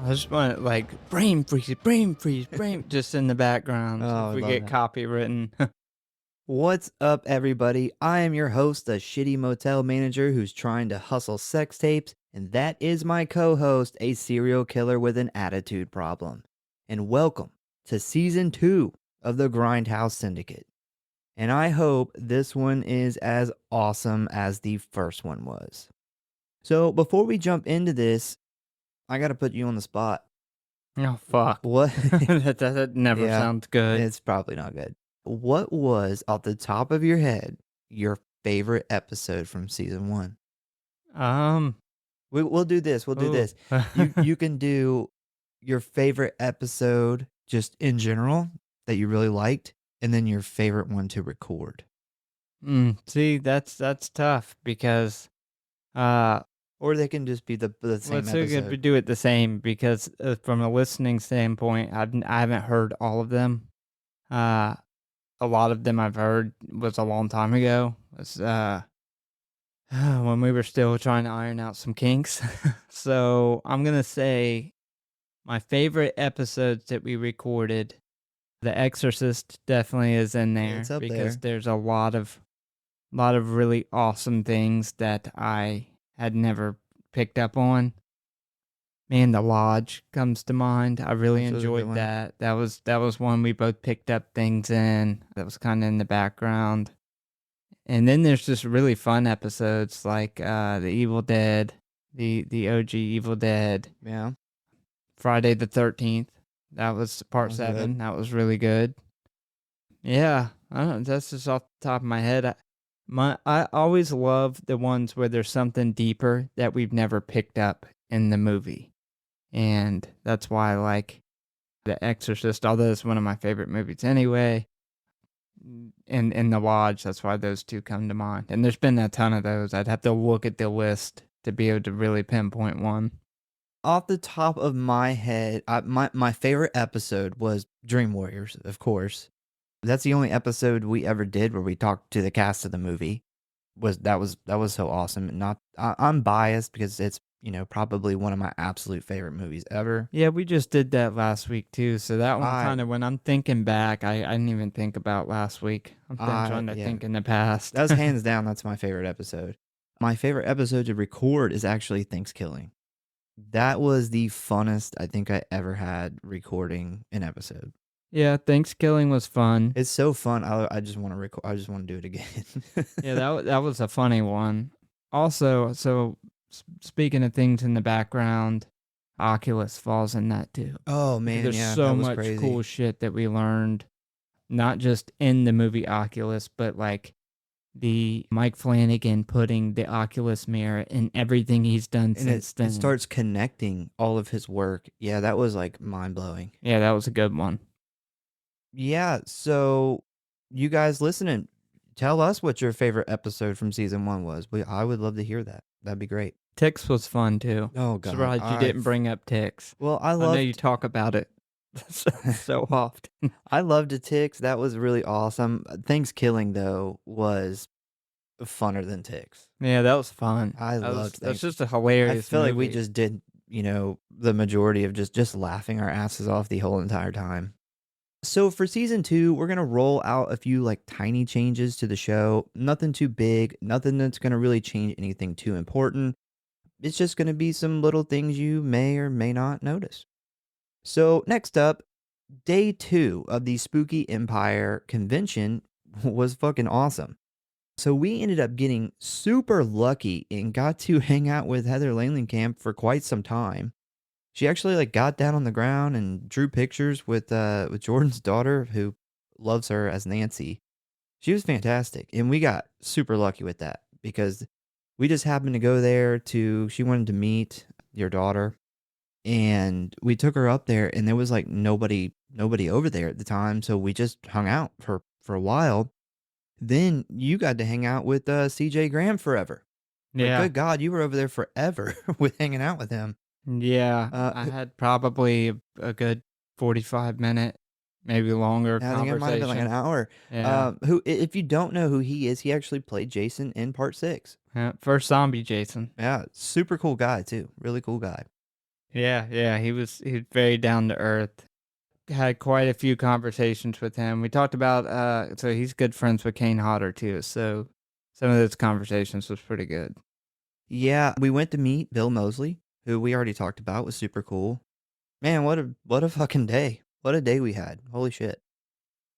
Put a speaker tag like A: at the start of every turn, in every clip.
A: I just want like brain freeze, brain just in the background so
B: Oh,
A: if
B: I
A: we
B: love
A: get
B: that.
A: copywritten.
B: What's up, everybody? I am your host, a shitty motel manager who's trying to hustle sex tapes, and that is my co host, a serial killer with an attitude problem. And welcome to season 2 of the Grindhouse Syndicate. And I hope this one is as awesome as the first one was. So, before we jump into this, I gotta put you on the spot.
A: Oh fuck.
B: What?
A: That never
B: Yeah,
A: sounds good.
B: it's probably not good. What was, off the top of your head, your favorite episode from season 1?
A: Um
B: We'll do this. We'll do
A: ooh.
B: this. You can do your favorite episode just in general that you really liked, and then your favorite one to record.
A: See, that's tough because uh
B: Or they can just be the same
A: let's say we
B: episode.
A: could do it the same because from a listening standpoint, I haven't heard all of them. Uh a lot of them I've heard was a long time ago. It's when we were still trying to iron out some kinks. So I'm gonna say my favorite episodes that we recorded, The Exorcist definitely is in
B: It's
A: there
B: up
A: because
B: there.
A: there's a lot of really awesome things that I had never picked up on. Man, The Lodge comes to mind. I really
B: This was a good
A: enjoyed
B: one.
A: that. That was one we both picked up things in. That was kind of in the background. And then there's just really fun episodes like The Evil Dead, the OG Evil Dead,
B: Yeah,
A: Friday the 13th. That was
B: that
A: part
B: was
A: 7.
B: good.
A: That was really good. Yeah, I don't know, that's just off the top of my head. I always love the ones where there's something deeper that we've never picked up in the movie. And that's why I like The Exorcist, although it's one of my favorite movies anyway. In The Lodge, that's why those two come to mind. And there's been a ton of those. I'd have to look at the list to be able to really pinpoint one.
B: Off the top of my head, my favorite episode was Dream Warriors, of course. That's the only episode we ever did where we talked to the cast of the movie. That was so awesome. Not I'm biased because it's, probably one of my absolute favorite movies ever.
A: Yeah, we just did that last week too. So that one
B: I
A: kind of, when I'm thinking back, I didn't even think about last week. I'm then
B: I
A: trying to
B: yeah,
A: think in the past.
B: that's hands down, that's my favorite episode. My favorite episode to record is actually Thanksgiving. That was the funnest I think I ever had recording an episode.
A: Yeah, Thanksgiving was fun.
B: It's so fun. I just want to record. I just want to do it again.
A: Yeah, that was a funny one. Also, so speaking of things in the background, Oculus falls in that too.
B: Oh
A: Because
B: man,
A: there's
B: yeah, that
A: so
B: was
A: much cool
B: crazy.
A: shit that we learned, not just in the movie Oculus, but like the Mike Flanagan putting the Oculus mirror in everything he's done
B: And it
A: since
B: it
A: then.
B: starts connecting all of his work. Yeah, that was like mind blowing.
A: Yeah, that was a good one.
B: Yeah, so you guys listening, tell us what your favorite episode from season 1 was. I would love to hear that. That'd be great.
A: Tix was fun too.
B: Oh god.
A: Surprised you didn't bring up Tix.
B: Well, I
A: I know you
B: loved
A: talk about it so often.
B: I loved the Ticks. That was really awesome. Thanksgiving though was funner than Ticks.
A: Yeah, that was fun.
B: I loved
A: That's
B: Thanks.
A: just a
B: I
A: hilarious
B: feel like we
A: movie.
B: just did, the majority of just laughing our asses off the whole entire time. So for season 2, we're going to roll out a few like tiny changes to the show. Nothing too big, nothing that's going to really change anything too important. It's just going to be some little things you may or may not notice. So next up, day 2 of the Spooky Empire convention was fucking awesome. So we ended up getting super lucky and got to hang out with Heather Langenkamp for quite some time. She actually like got down on the ground and drew pictures with Jordan's daughter, who loves her as Nancy. She was fantastic, and we got super lucky with that because we just happened to go there she wanted to meet your daughter, and we took her up there, and there was like nobody over there at the time, so we just hung out for a while. Then you got to hang out with CJ Graham forever. Like,
A: Yeah.
B: good God, you were over there forever with hanging out with him.
A: Yeah,
B: Uh,
A: I had probably a good 45-minute, maybe longer
B: I think it might have been like an
A: conversation.
B: hour.
A: Yeah.
B: If you don't know who he is, he actually played Jason in part 6.
A: Yeah, first zombie Jason.
B: Yeah, super cool guy too. Really cool guy.
A: Yeah, he was very down to earth. Had quite a few conversations with him. We talked about, so he's good friends with Kane Hodder too, so some of those conversations was pretty good.
B: Yeah, we went to meet Bill Moseley, who we already talked about, was super cool. Man, what a fucking day. What a day we had. Holy shit.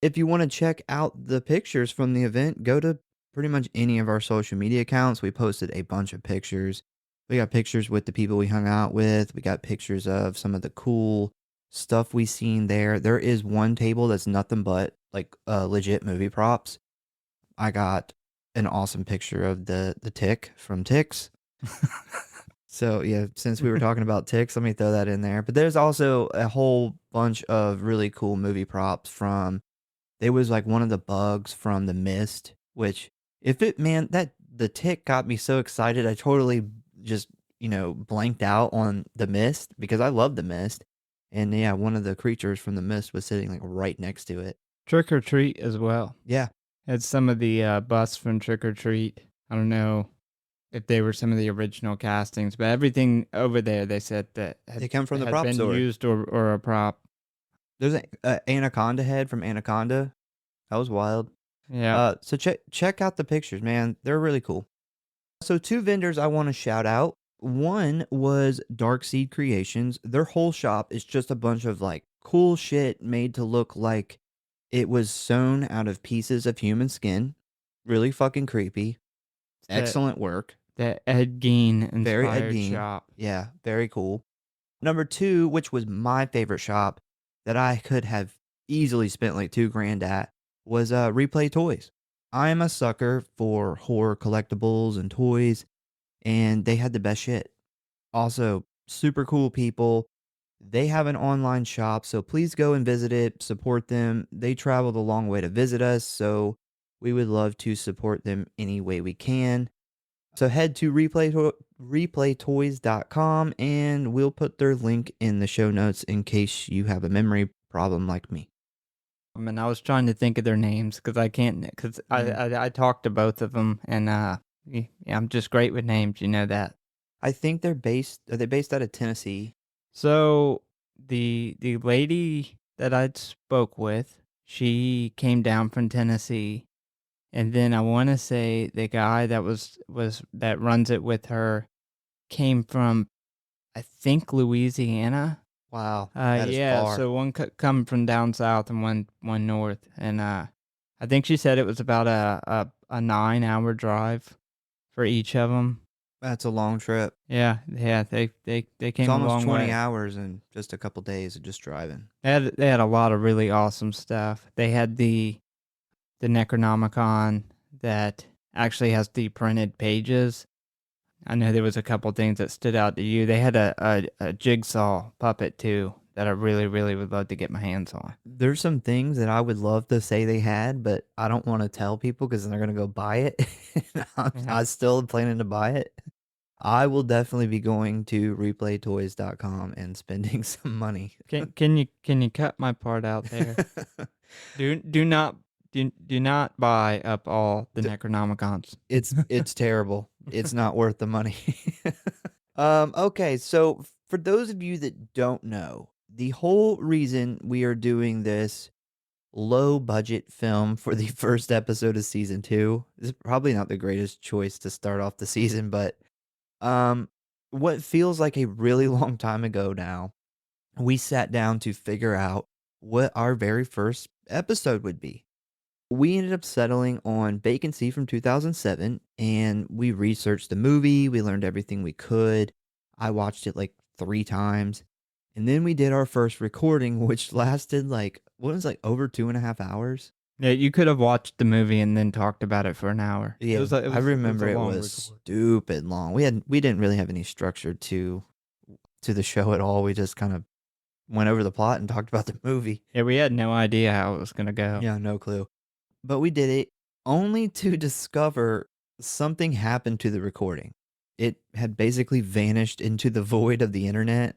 B: If you wanna check out the pictures from the event, go to pretty much any of our social media accounts. We posted a bunch of pictures. We got pictures with the people we hung out with. We got pictures of some of the cool stuff we seen there. There is one table that's nothing but, like, legit movie props. I got an awesome picture of the Tick from Ticks. So, yeah, since we were talking about ticks, let me throw that in there. But there's also a whole bunch of really cool movie props from there was, like, one of the bugs from The Mist, which if it man, that the tick got me so excited, I totally just, blanked out on The Mist because I love The Mist. And, yeah, one of the creatures from The Mist was sitting, like, right next to it.
A: Trick or Treat as well.
B: Yeah.
A: Had some of the, busts from Trick or Treat. I don't know if they were some of the original castings, but everything over there they said that
B: They come from the
A: had
B: prop
A: been
B: store.
A: used or a prop.
B: There's a anaconda head from Anaconda. That was wild.
A: Yeah.
B: So check out the pictures, man. They're really cool. So 2 vendors I wanna shout out. One was Dark Seed Creations. Their whole shop is just a bunch of, like, cool shit made to look like it was sewn out of pieces of human skin. Really fucking creepy.
A: That
B: Excellent work.
A: that Ed Gein
B: Very Ed
A: inspired
B: Gein.
A: shop.
B: Yeah, very cool. Number 2, which was my favorite shop that I could have easily spent, like, 2 grand at, was, Replay Toys. I am a sucker for horror collectibles and toys, and they had the best shit. Also, super cool people. They have an online shop, so please go and visit it, support them. They traveled a long way to visit us, so we would love to support them any way we can. So head to replaytoys.com and we'll put their link in the show notes in case you have a memory problem like me.
A: And I was trying to think of their names because I can't, because
B: Mhm.
A: I talked to both of them, and, yeah, I'm just great with names, you know that.
B: I think are they based out of Tennessee?
A: So, the lady that I'd spoke with, she came down from Tennessee, and then I wanna say the guy that was that runs it with her came from, I think, Louisiana?
B: Wow, that is
A: Yeah,
B: far.
A: so one come from down south and one north, and, I think she said it was about a 9-hour drive for each of them.
B: That's a long trip.
A: Yeah, they
B: It's
A: came a
B: almost
A: long
B: 20
A: way.
B: hours in just a couple days of just driving.
A: They had a lot of really awesome stuff. They had the Necronomicon that actually has the printed pages. I know there was a couple things that stood out to you. They had a jigsaw puppet too that I really, really would love to get my hands on.
B: There's some things that I would love to say they had, but I don't wanna tell people because then they're gonna go buy it.
A: Yeah.
B: I'm still planning to buy it. I will definitely be going to replaytoys.com and spending some money.
A: Can you cut my part out there? Do not buy up all the
B: D
A: Necronomicons.
B: it's terrible. It's not worth the money. Okay, so for those of you that don't know, the whole reason we are doing this low budget film for the first episode of season 2 is probably not the greatest choice to start off the season, but, um, what feels like a really long time ago now, we sat down to figure out what our very first episode would be. We ended up settling on Vacancy from 2007, and we researched the movie, we learned everything we could. I watched it, like, 3 times, and then we did our first recording, which lasted, like, what was, like, over 2.5 hours?
A: Yeah, you could have watched the movie and then talked about it for an hour. It
B: Yeah,
A: was a it
B: I
A: was it was
B: remember
A: a
B: it
A: long
B: was
A: record.
B: stupid long. We didn't really have any structure to the show at all, we just kind of went over the plot and talked about the movie.
A: Yeah, we had no idea how it was gonna go.
B: Yeah, no clue. But we did it only to discover something happened to the recording. It had basically vanished into the void of the internet,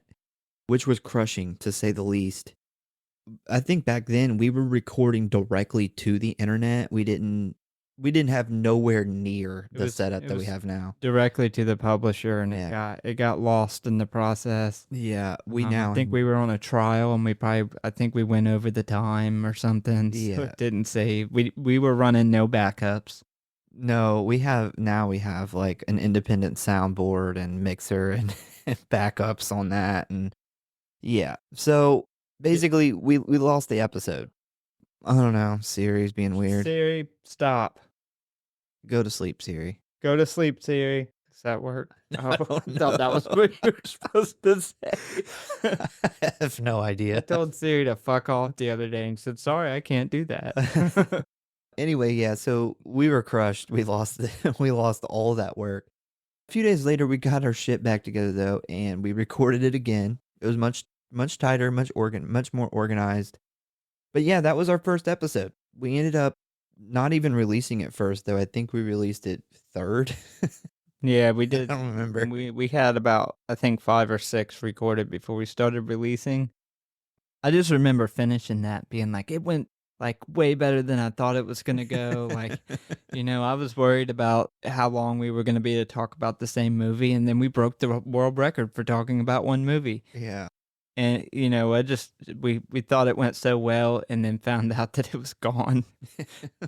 B: which was crushing to say the least. I think back then we were recording directly to the internet. we didn't have nowhere near
A: It
B: the
A: was
B: setup
A: it
B: that we
A: was
B: have now.
A: directly to the publisher, and
B: Yeah.
A: it got lost in the process.
B: Yeah, we
A: I
B: now
A: think we were on a trial, and I think we went over the time or something, so
B: yeah.
A: it didn't save. We were running no backups.
B: No, we have, like, an independent soundboard and mixer and and backups on that, and yeah. So,
A: Y
B: basically, we lost the episode. I don't know, Siri's being weird.
A: Siri, stop.
B: Go to sleep, Siri.
A: Go to sleep, Siri. Does that work?
B: I
A: Oh,
B: don't
A: I thought that was
B: know.
A: what you were supposed to say.
B: I have no
A: I
B: idea.
A: told Siri to fuck off the other day and said, "Sorry, I can't do that."
B: Anyway, yeah, so we were crushed. We lost we lost all that work. A few days later, we got our shit back together though, and we recorded it again. It was much tighter, much more organized. But yeah, that was our first episode. We ended up not even releasing it first though. I think we released it third.
A: Yeah, we
B: I
A: did.
B: don't remember.
A: We had about, I think, 5 or 6 recorded before we started releasing. I just remember finishing that being like, it went, like, way better than I thought it was gonna go, like, I was worried about how long we were gonna be to talk about the same movie, and then we broke the world record for talking about one movie.
B: Yeah.
A: And, I just we thought it went so well and then found out that it was gone.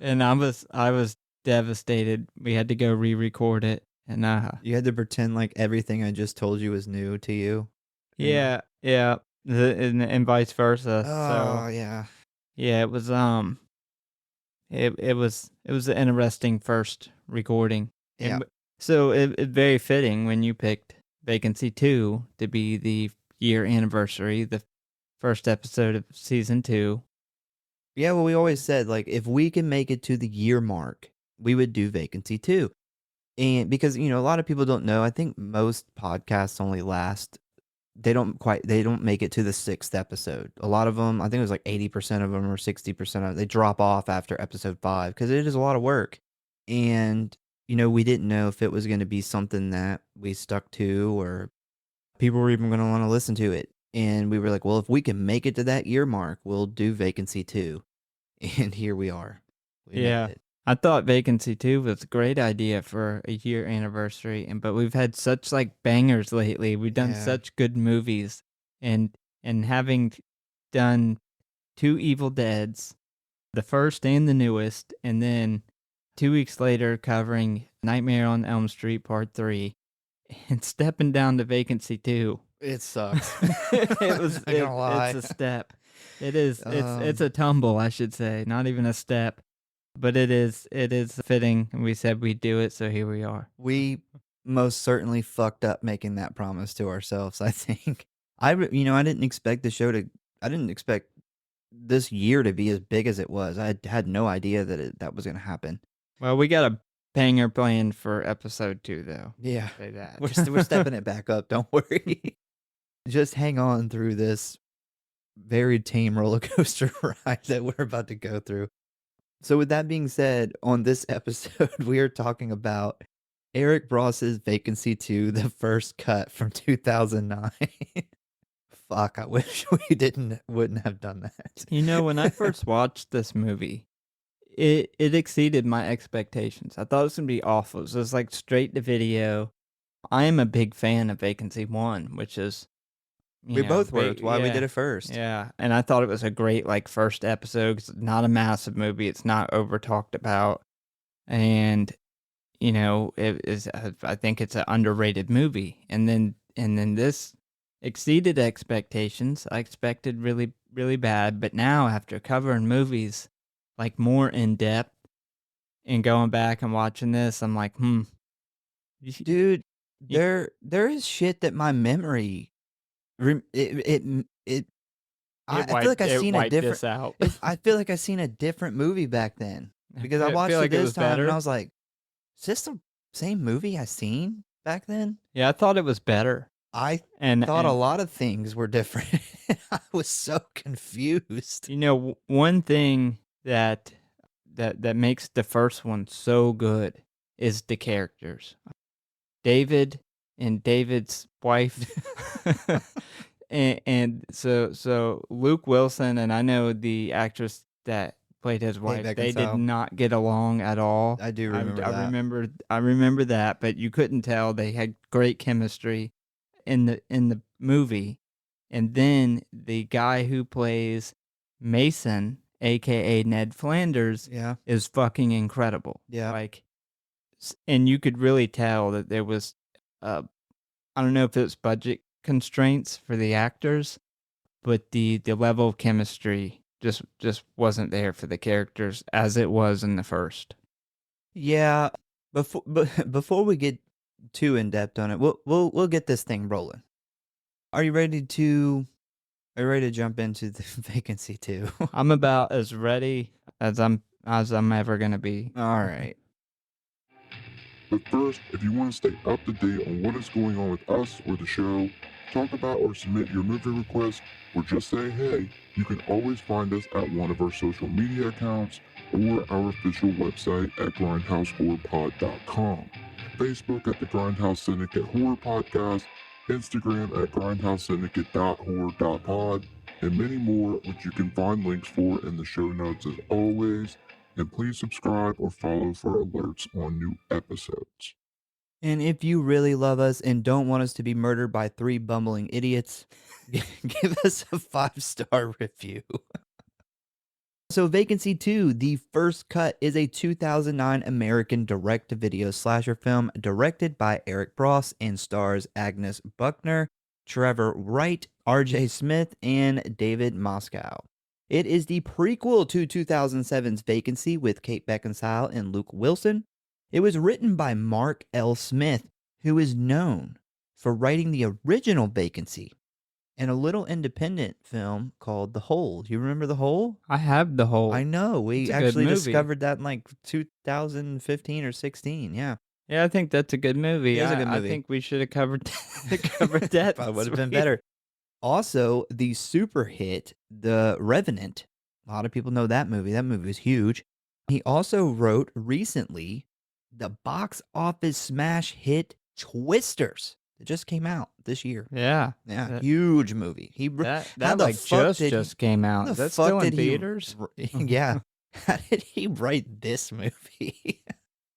A: And I was devastated. We had to go re-record it, and,
B: You had to pretend like everything I just told you was new to you.
A: yeah, yeah, and vice versa. So,
B: Oh, yeah.
A: yeah, it was an interesting first recording.
B: Yeah.
A: So it very fitting when you picked Vacancy 2 to be the year anniversary, the first episode of season 2.
B: Yeah, well, we always said, like, if we can make it to the year mark, we would do Vacancy too. And because, a lot of people don't know, I think most podcasts only last, they don't make it to the sixth episode. A lot of them, I think it was like 80% of them or 60% of them, they drop off after episode 5 because it is a lot of work. And, we didn't know if it was going to be something that we stuck to or people were even going to want to listen to it. And we were like, well, if we can make it to that year mark, we'll do Vacancy 2. And here we are. We made
A: Yeah.
B: it.
A: I thought Vacancy 2 was a great idea for a year anniversary, but we've had such like bangers lately. We've done
B: Yeah.
A: such good movies, and having done 2 Evil Deads, the first and the newest, and then 2 weeks later covering Nightmare on Elm Street Part 3, and stepping down to Vacancy 2.
B: It sucks.
A: Not
B: gonna lie.
A: it's a step. It is. It's
B: Um,
A: a tumble, I should say, not even a step. But it is fitting, and we said we'd do it, so here we are.
B: We most certainly fucked up making that promise to ourselves, I think. I didn't expect I didn't expect this year to be as big as it was. I had no idea that was going to happen.
A: Well, we got a banger planned for episode 2, though.
B: Yeah.
A: Say that.
B: We're stepping it back up, don't worry. Just hang on through this very tame roller coaster ride that we're about to go through. So with that being said, on this episode, we are talking about Eric Bross's Vacancy 2, the first cut from 2009. Fuck, I wish we wouldn't have done that.
A: When I first watched this movie, it exceeded my expectations. I thought it was gonna be awful. It was like straight to video. I am a big fan of Vacancy 1, which is
B: We both were.
A: big,
B: That's why we
A: yeah.
B: did it first.
A: Yeah, and I thought it was a great, like, first episode 'cause it's not a massive movie, it's not over talked about, and, it is, I think it's an underrated movie, and then this exceeded expectations. I expected really, really bad, but now after covering movies, like, more in depth and going back and watching this, I'm like, you sh
B: Dude,
A: you
B: there is shit that my memory rem it I feel like I
A: it
B: seen a
A: wiped
B: different
A: this out.
B: I feel like I seen a different movie back then because I
A: I
B: watched
A: feel
B: it
A: like it
B: this
A: was
B: time and
A: better.
B: I was like, "Is this the same movie I seen back then?"
A: Yeah, I thought it was better,
B: I
A: and
B: thought a lot of things were different. I was so confused.
A: one thing that makes the first one so good is the characters. David and David's wife. And so Luke Wilson, and I know the actress that played his wife. They did
B: Beckinsale.
A: not get along at all.
B: I do remember
A: I
B: that.
A: remember that, but you couldn't tell. They had great chemistry in the movie. And then the guy who plays Mason, aka Ned Flanders,
B: Yeah.
A: is fucking incredible.
B: Yeah.
A: Like, and you could really tell that there was, I don't know if it's budget constraints for the actors, but the level of chemistry just wasn't there for the characters as it was in the first.
B: Yeah. Before we get too in depth on it, we'll get this thing rolling. Are you ready to jump into the Vacancy 2?
A: I'm about as ready as I'm ever gonna be.
B: All right.
C: But first, if you want to stay up to date on what is going on with us or the show, talk about or submit your movie request, or just say hey, you can always find us at one of our social media accounts or our official website at Grindhouse.Horror.Pod.com, Facebook at the Grindhouse Syndicate Horror Podcast, Instagram at Grindhouse.Syndicate.Horror.Pod, and many more, which you can find links for in the show notes as always. And please subscribe or follow for alerts on new episodes.
B: And if you really love us and don't want us to be murdered by 3 bumbling idiots, give us a 5-star review. So Vacancy 2, the first cut, is a 2009 American direct-to-video slasher film directed by Eric Bross and stars Agnes Buckner, Trevor Wright, R.J. Smith, and David Moscow. It is the prequel to 2007's Vacancy with Kate Beckinsale and Luke Wilson. It was written by Mark L. Smith, who is known for writing the original Vacancy and a little independent film called The Hole. You remember The Hole?
A: I have The Hole.
B: I know. We
A: It's a good
B: actually
A: movie.
B: discovered that in like 2015 or 16. Yeah.
A: Yeah, I think that's a good movie.
B: It is a good movie.
A: I think we should have covered covered that.
B: Probably would have been better. Also, the super hit, The Revenant. A lot of people know that movie. That movie was huge. He also wrote recently the box office smash hit Twisters. It just came out this year.
A: Yeah,
B: Yeah, huge movie.
A: that
B: how the
A: like
B: fuck
A: just came out.
B: how
A: Is
B: the
A: that
B: fuck
A: still in
B: did he-
A: theaters?
B: Yeah. How did he write this movie?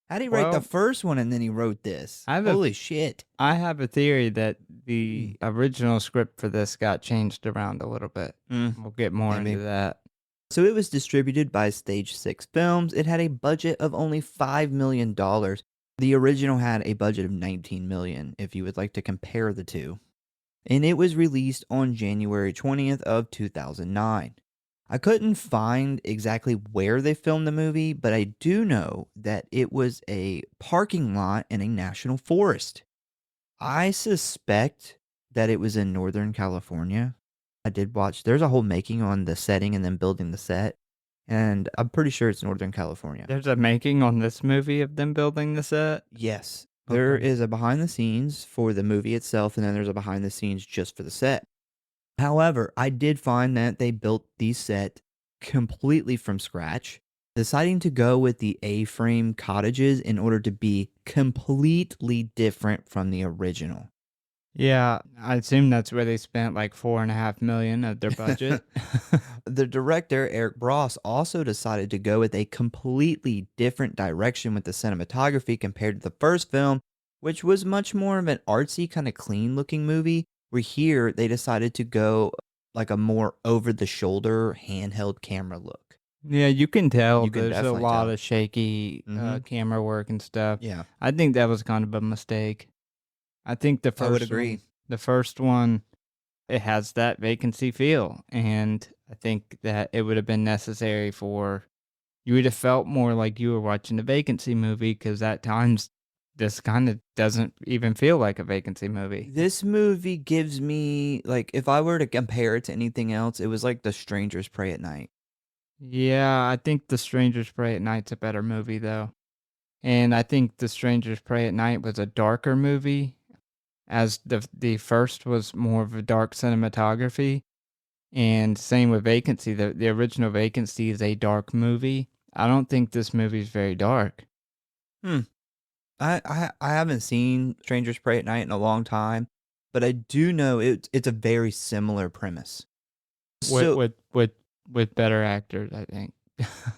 B: How did he write
A: Well,
B: the first one and then he wrote this?
A: I have a-
B: Holy shit.
A: I have a theory that the original script for this got changed around a little bit. We'll get more
B: Maybe.
A: into that.
B: So it was distributed by Stage 6 Films. It had a budget of only $5 million. The original had a budget of $19 million, if you would like to compare the two. And it was released on January 20th of 2009. I couldn't find exactly where they filmed the movie, but I do know that it was a parking lot in a national forest. I suspect that it was in Northern California. I did watch, there's a whole making on the setting and then building the set, and I'm pretty sure it's Northern California.
A: There's a making on this movie of them building the set.
B: Yes, there
A: Okay.
B: is a behind the scenes for the movie itself, and then there's a behind the scenes just for the set. However, I did find that they built the set completely from scratch, deciding to go with the A-frame cottages in order to be completely different from the original.
A: Yeah, I assume that's where they spent like $4.5 million of their budget.
B: The director, Eric Bross, also decided to go with a completely different direction with the cinematography compared to the first film, which was much more of an artsy, kind of clean looking movie, where here they decided to go like a more over-the-shoulder handheld camera look.
A: Yeah, you can tell
B: You can
A: there's a
B: definitely
A: lot
B: tell.
A: of shaky
B: Mhm.
A: camera work and stuff.
B: Yeah,
A: I think that was kind of a mistake. I think the first
B: I would agree.
A: the first one, it has that vacancy feel, and I think that it would have been necessary for you would have felt more like you were watching a vacancy movie, because at times this kind of doesn't even feel like a vacancy movie.
B: This movie gives me, like, if I were to compare it to anything else, it was like The Strangers Pray at Night.
A: Yeah, I think The Strangers Pray at Night's a better movie though. And I think The Strangers Pray at Night was a darker movie, as the first was more of a dark cinematography. And same with Vacancy. The original Vacancy is a dark movie. I don't think this movie is very dark.
B: I haven't seen Strangers Pray at Night in a long time, but I do know it's a very similar premise. So
A: With better actors, I think.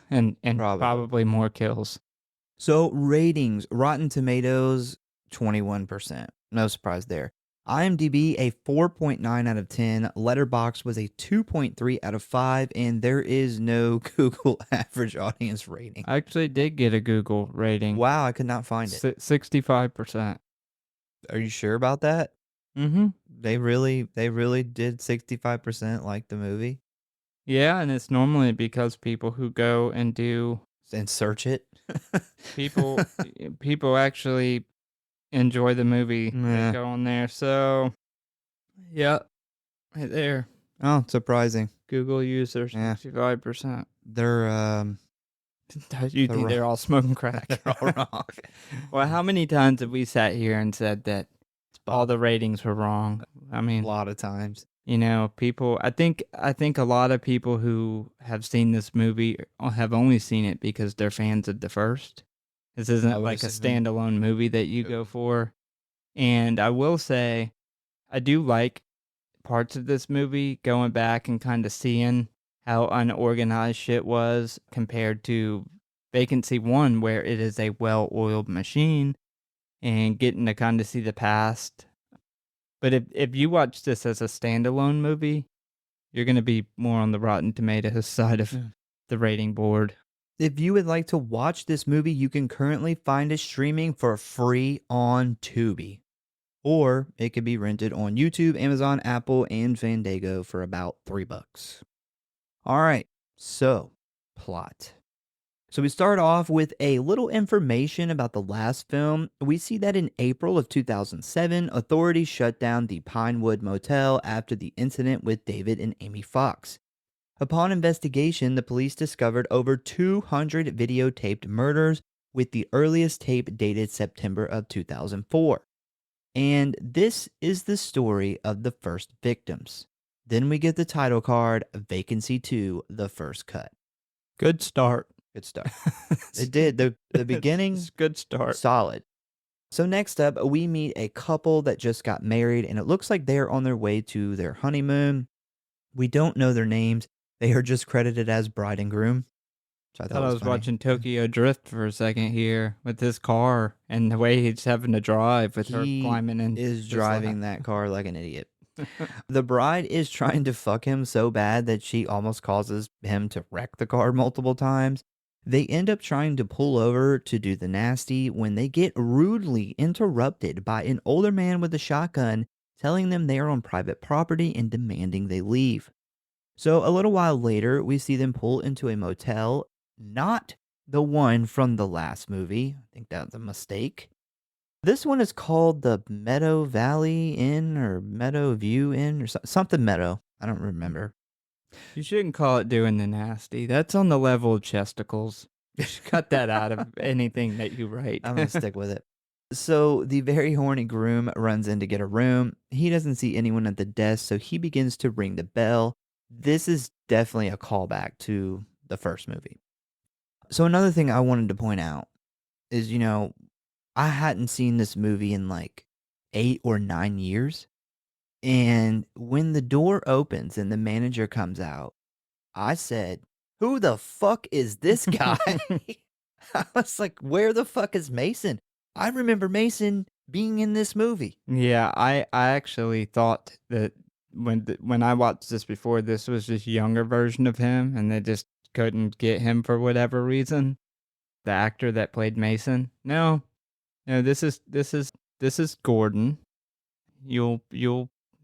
A: and
B: Probably.
A: probably more kills.
B: So ratings, Rotten Tomatoes, 21%. No surprise there. IMDb, a 4.9 out of 10. Letterboxd was a 2.3 out of 5. And there is no Google average audience rating.
A: I actually did get a Google rating.
B: Wow, I could not find it.
A: 65%.
B: Are you sure about that?
A: Mm-hmm.
B: They really did 65% like the movie?
A: Yeah, and it's normally because people who go and do
B: And search it?
A: people actually enjoy the movie.
B: Nah.
A: They go on there. So, yeah, right there.
B: Oh, surprising.
A: Google users,
B: Yeah.
A: 65%.
B: They're
A: You think they're all smoking crack?
B: they're all wrong.
A: Well, how many times have we sat here and said that all the ratings were wrong? I
B: A
A: mean,
B: lot of times.
A: you know, people. I think a lot of people who have seen this movie have only seen it because they're fans of the first. This
B: I
A: isn't
B: would
A: like a
B: assume.
A: standalone movie that you go for. And I will say, I do like parts of this movie, going back and kind of seeing how unorganized shit was compared to Vacancy 1, where it is a well-oiled machine, and getting to kind of see the past. But if you watch this as a standalone movie, you're going to be more on the Rotten Tomatoes side of the rating board.
B: If you would like to watch this movie, you can currently find it streaming for free on Tubi. Or it could be rented on YouTube, Amazon, Apple, and Fandango for about $3. All right, so plot. So we start off with a little information about the last film. We see that in April of 2007, authorities shut down the Pinewood Motel after the incident with David and Amy Fox. Upon investigation, the police discovered over 200 videotaped murders, with the earliest tape dated September of 2004. And this is the story of the first victims. Then we get the title card, Vacancy 2, the first cut.
A: Good start.
B: Good start. It did. The beginning,
A: It's good start.
B: solid. So next up, we meet a couple that just got married, and it looks like they're on their way to their honeymoon. We don't know their names. They are just credited as bride and groom.
A: I thought I was
B: funny.
A: watching Tokyo Drift for a second here with his car and the way he's having to drive with her
B: He
A: climbing in.
B: is
A: his
B: driving
A: lap.
B: that car like an idiot. The bride is trying to fuck him so bad that she almost causes him to wreck the car multiple times. They end up trying to pull over to do the nasty when they get rudely interrupted by an older man with a shotgun telling them they are on private property and demanding they leave. So a little while later, we see them pull into a motel, not the one from the last movie. I think that's a mistake. This one is called the Meadow Valley Inn or Meadow View Inn or something Meadow. I don't remember.
A: You shouldn't call it doing the nasty. That's on the level of chesticles. You should cut that out of anything that you write.
B: I'm going to stick with it. So the very horny groom runs in to get a room. He doesn't see anyone at the desk, so he begins to ring the bell. This is definitely a callback to the first movie. So another thing I wanted to point out is, I hadn't seen this movie in like 8 or 9 years. And when the door opens and the manager comes out, I said, who the fuck is this guy? I was like, where the fuck is Mason? I remember Mason being in this movie.
A: Yeah, I actually thought that when I watched this before, this was just a younger version of him, and they just couldn't get him for whatever reason. The actor that played Mason. No, this is Gordon. You'll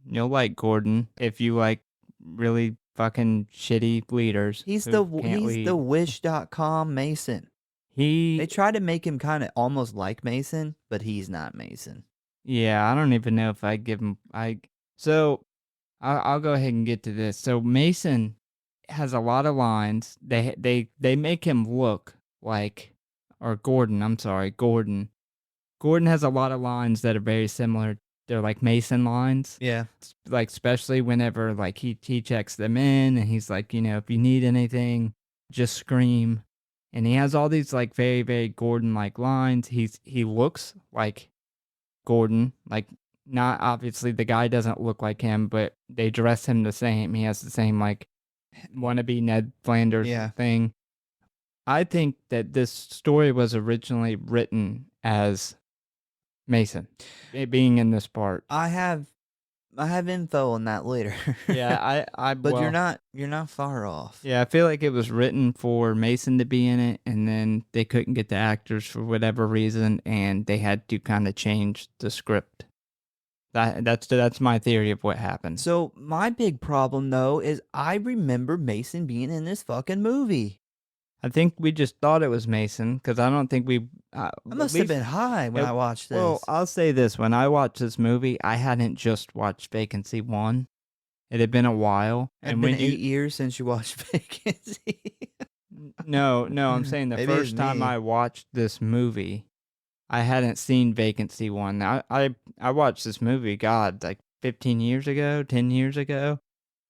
A: like Gordon if you like really fucking shitty leaders.
B: He's
A: who can't lead.
B: the wish.com Mason. They try to make him kind of almost like Mason, but he's not Mason.
A: Yeah, I don't even know if I give him. I'll go ahead and get to this. So Mason has a lot of lines. They make him look like, or Gordon. I'm sorry, Gordon. Gordon has a lot of lines that are very similar. They're like Mason lines.
B: Yeah.
A: Like especially whenever like he checks them in and he's like, if you need anything, just scream. And he has all these like very, very Gordon-like lines. He looks like Gordon, like not obviously the guy doesn't look like him, but they dress him the same. He has the same like wannabe Ned Flanders
B: Yeah.
A: thing. I think that this story was originally written as Mason, being in this part.
B: I have info on that later.
A: Yeah,
B: But
A: well,
B: you're not far off.
A: yeah, I feel like it was written for Mason to be in it, and then they couldn't get the actors for whatever reason, and they had to kind of change the script. That's my theory of what happened.
B: So my big problem though is I remember Mason being in this fucking movie.
A: I think we just thought it was Mason because I don't think we.
B: I must have been high when I watched this.
A: Well, I'll say this: when I watched this movie, I hadn't just watched Vacancy 1. It had been a while,
B: It's been 8 years since you watched Vacancy.
A: No, I'm saying the
B: Maybe it's
A: first time
B: me.
A: I watched this movie, I hadn't seen Vacancy 1. I watched this movie, God, like 15 years ago, 10 years ago,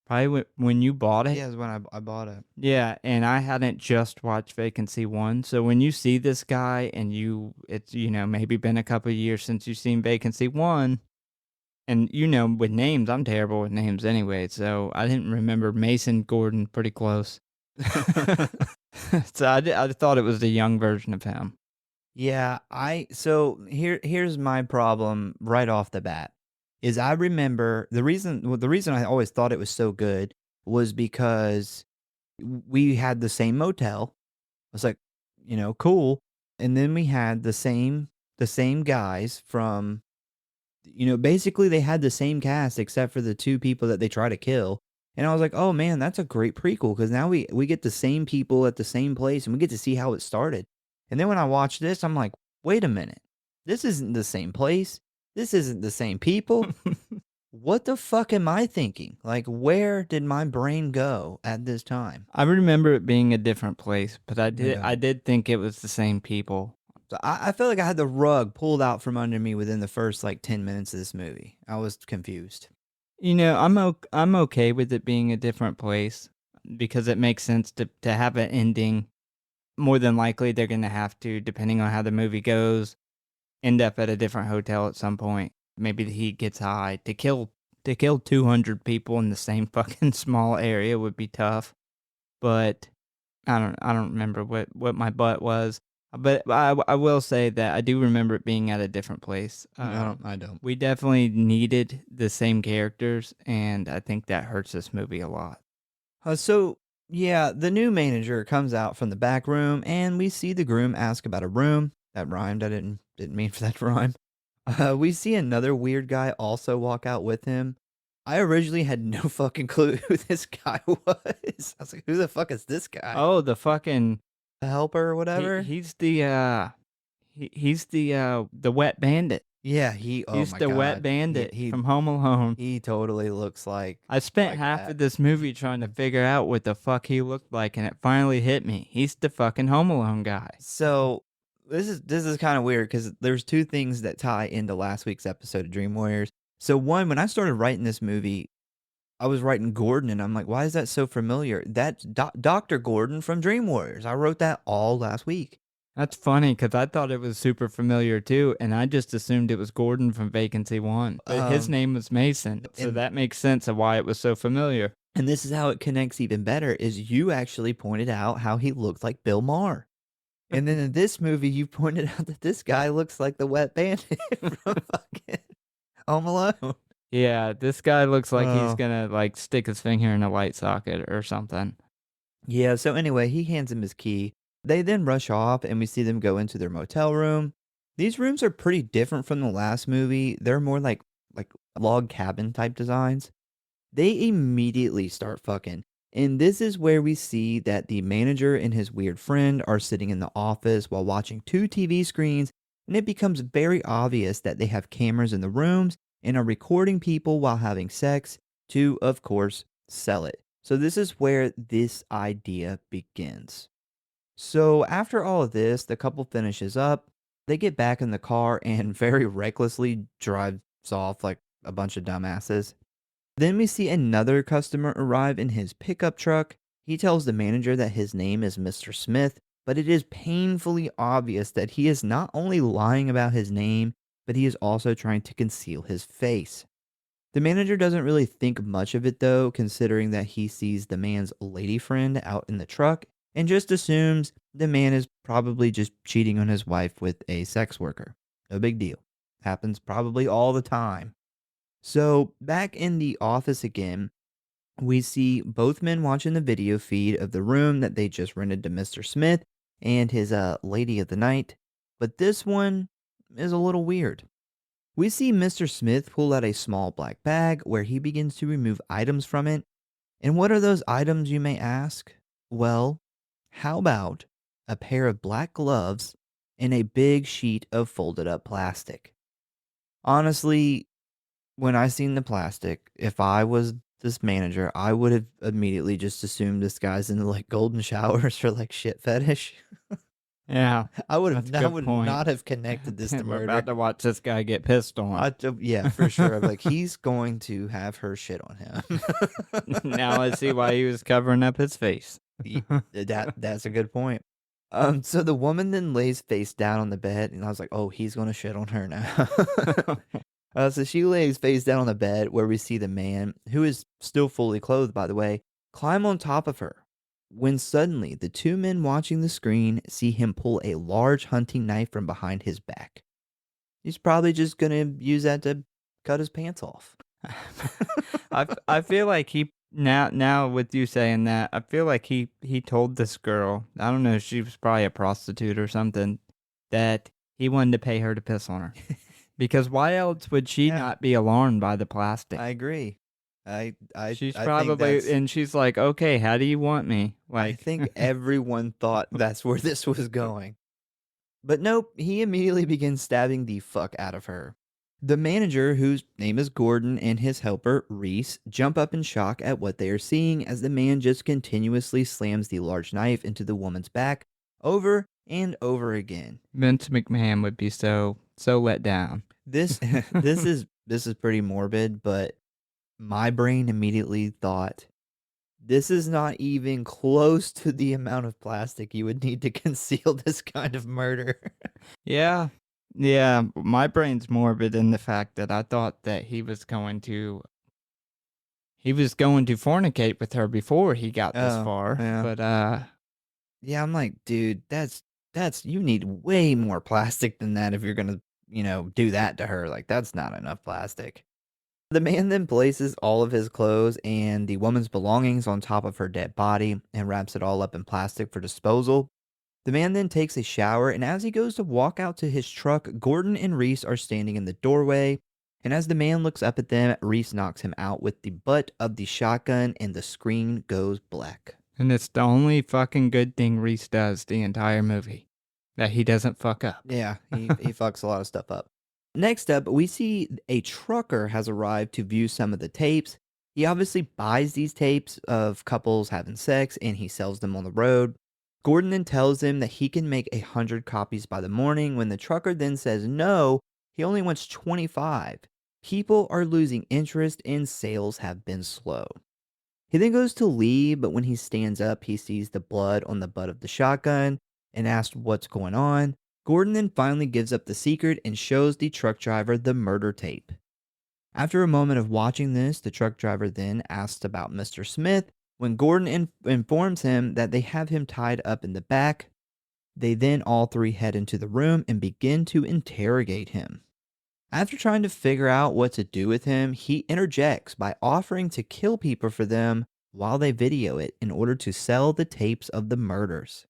A: probably when you bought it.
B: Yeah, it's when I bought it.
A: Yeah, and I hadn't just watched Vacancy 1. So when you see this guy and it's, maybe been a couple of years since you've seen Vacancy 1, and, with names, I'm terrible with names anyway, so I didn't remember Mason Gordon pretty close. So I thought it was the young version of him.
B: Yeah, so here's my problem right off the bat is I remember the reason I always thought it was so good was because we had the same motel. I was like, cool. And then we had the same guys from basically they had the same cast except for the two people that they try to kill. And I was like, "Oh man, that's a great prequel because now we get the same people at the same place and we get to see how it started." And then when I watched this, I'm like, "Wait a minute. This isn't the same place. This isn't the same people. What the fuck am I thinking? Like, where did my brain go at this time?"
A: I remember it being a different place, but I
B: Yeah.
A: did think it was the same people.
B: So I felt like I had the rug pulled out from under me within the first like 10 minutes of this movie. I was confused.
A: I'm okay with it being a different place because it makes sense to have an ending. More than likely, they're going to have to, depending on how the movie goes, end up at a different hotel at some point. Maybe the heat gets high. To kill 200 people in the same fucking small area would be tough. But I don't remember what my butt was. But I will say that I do remember it being at a different place.
B: I don't.
A: We definitely needed the same characters, and I think that hurts this movie a lot.
B: So yeah, the new manager comes out from the back room, and we see the groom ask about a room. That rhymed. I didn't mean for that to rhyme. We see another weird guy also walk out with him. I originally had no fucking clue who this guy was. I was like, "Who the fuck is this guy?
A: Oh, the fucking
B: The helper or whatever?"
A: he's the wet bandit.
B: Yeah, oh
A: He's
B: my
A: the
B: god,
A: wet bandit
B: he
A: from Home Alone.
B: he totally looks like
A: I spent
B: like
A: half
B: that.
A: of this movie trying to figure out what the fuck he looked like, and it finally hit me. He's the fucking Home Alone guy.
B: So this is kind of weird because there's two things that tie into last week's episode of Dream Warriors. So one, when I started writing this movie, I was writing Gordon, and I'm like, why is that so familiar? That's Dr. Gordon from Dream Warriors. I wrote that all last week.
A: That's funny because I thought it was super familiar too, and I just assumed it was Gordon from Vacancy 1. But his name was Mason, so
B: and-
A: that makes sense of why it was so familiar.
B: And this is how it connects even better, is you actually pointed out how he looked like Bill Maher. And then in this movie, you pointed out that this guy looks like the wet bandit from fucking Home Alone.
A: Yeah, this guy looks like he's
B: Oh.
A: gonna like stick his finger in a light socket or something.
B: Yeah, so anyway, he hands him his key. They then rush off, and we see them go into their motel room. These rooms are pretty different from the last movie. They're more like log cabin type designs. They immediately start fucking. And this is where we see that the manager and his weird friend are sitting in the office while watching two TV screens, and it becomes very obvious that they have cameras in the rooms and are recording people while having sex to, of course, sell it. So this is where this idea begins. So after all of this, the couple finishes up. They get back in the car and very recklessly drives off like a bunch of dumbasses. Then we see another customer arrive in his pickup truck. He tells the manager that his name is Mr. Smith, but it is painfully obvious that he is not only lying about his name, but he is also trying to conceal his face. The manager doesn't really think much of it though, considering that he sees the man's lady friend out in the truck, and just assumes the man is probably just cheating on his wife with a sex worker. No big deal. Happens probably all the time. So, back in the office again, we see both men watching the video feed of the room that they just rented to Mr. Smith and his lady of the night. But this one is a little weird. We see Mr. Smith pull out a small black bag where he begins to remove items from it. And what are those items, you may ask? Well, how about a pair of black gloves and a big sheet of folded up plastic? Honestly, when I seen the plastic, if I was this manager, I would have immediately just assumed this guy's into like golden showers for like shit fetish.
A: Yeah,
B: I would
A: that's
B: have
A: a
B: I
A: good
B: would
A: point.
B: not have connected this to
A: We're
B: murder.
A: about to watch this guy get pissed on.
B: Yeah, for sure. I'm like, he's going to have her shit on him.
A: Now I see why he was covering up his face.
B: That's a good point. So the woman then lays face down on the bed, and I was like, oh, he's gonna shit on her now. So she lays face down on the bed where we see the man, who is still fully clothed, by the way, climb on top of her. When suddenly the two men watching the screen see him pull a large hunting knife from behind his back. He's probably just gonna use that to cut his pants off.
A: I feel like he now with you saying that, I feel like he told this girl, I don't know, she was probably a prostitute or something, that he wanted to pay her to piss on her. Because why else would she
B: Yeah.
A: not be alarmed by the plastic?
B: I agree.
A: She's
B: I think
A: probably,
B: that's-
A: and she's like, okay, how do you want me?
B: I
A: Like,
B: think everyone thought that's where this was going. But nope, he immediately begins stabbing the fuck out of her. The manager, whose name is Gordon, and his helper, Reese, jump up in shock at what they are seeing as the man just continuously slams the large knife into the woman's back over and over again.
A: Vince McMahon would be so let down.
B: This this is pretty morbid, but my brain immediately thought, this is not even close to the amount of plastic you would need to conceal this kind of murder.
A: Yeah. Yeah, my brain's morbid in the fact that I thought that he was going to fornicate with her before he got this
B: Oh,
A: far.
B: yeah.
A: But
B: Yeah, I'm like, dude, that's you need way more plastic than that if you're gonna, do that to her. Like, that's not enough plastic. The man then places all of his clothes and the woman's belongings on top of her dead body and wraps it all up in plastic for disposal. The man then takes a shower, and as he goes to walk out to his truck, Gordon and Reese are standing in the doorway. And as the man looks up at them, Reese knocks him out with the butt of the shotgun, and the screen goes black.
A: and it's the only fucking good thing Reese does the entire movie. That he doesn't fuck up.
B: Yeah, he fucks a lot of stuff up. Next up, we see a trucker has arrived to view some of the tapes. He obviously buys these tapes of couples having sex, and he sells them on the road. Gordon then tells him that he can make 100 copies by the morning. When the trucker then says no, he only wants 25. People are losing interest and sales have been slow. He then goes to leave, but when he stands up, he sees the blood on the butt of the shotgun and asks what's going on. Gordon then finally gives up the secret and shows the truck driver the murder tape. After a moment of watching this, the truck driver then asks about Mr. Smith. When Gordon informs him that they have him tied up in the back, they then all three head into the room and begin to interrogate him. After trying to figure out what to do with him, he interjects by offering to kill people for them while they video it in order to sell the tapes of the murders.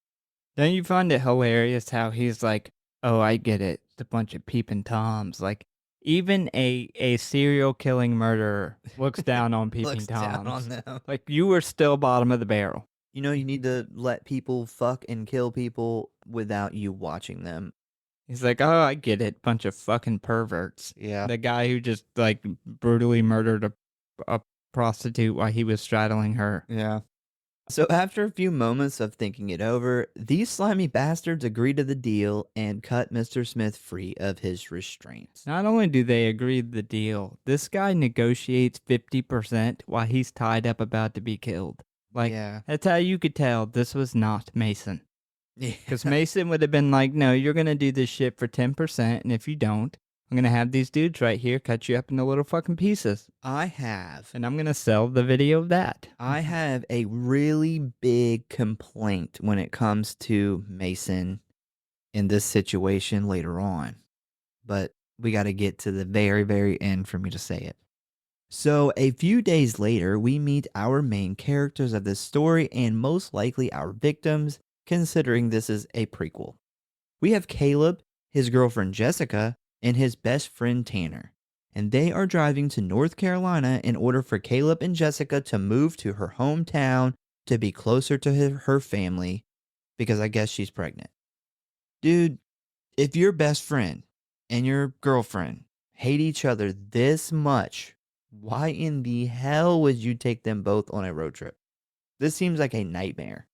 A: Don't you find it hilarious how he's like, oh, I get it. It's a bunch of peeping toms. Like, even a serial killing murderer looks down on peeping
B: Looks
A: toms.
B: down on them.
A: Like, you were still bottom of the barrel.
B: You need to let people fuck and kill people without you watching them.
A: He's like, oh, I get it. Bunch of fucking perverts.
B: Yeah.
A: The guy who just, like, brutally murdered a prostitute while he was straddling her.
B: Yeah. So after a few moments of thinking it over, these slimy bastards agree to the deal and cut Mr. Smith free of his restraints.
A: Not only do they agree to the deal, this guy negotiates 50% while he's tied up about to be killed. Like,
B: yeah.
A: that's how you could tell this was not Mason.
B: Yeah.
A: Because Mason would have been like, no, you're going to do this shit for 10%, and if you don't, I'm going to have these dudes right here cut you up into little fucking pieces.
B: I have.
A: And I'm going to sell the video of that.
B: I have a really big complaint when it comes to Mason in this situation later on. But we got to get to the very, very end for me to say it. So, a few days later, we meet our main characters of this story and most likely our victims, considering this is a prequel. We have Caleb, his girlfriend Jessica, and his best friend Tanner. And they are driving to North Carolina in order for Caleb and Jessica to move to her hometown to be closer to her family because I guess she's pregnant. Dude, if your best friend and your girlfriend hate each other this much, why in the hell would you take them both on a road trip? This seems like a nightmare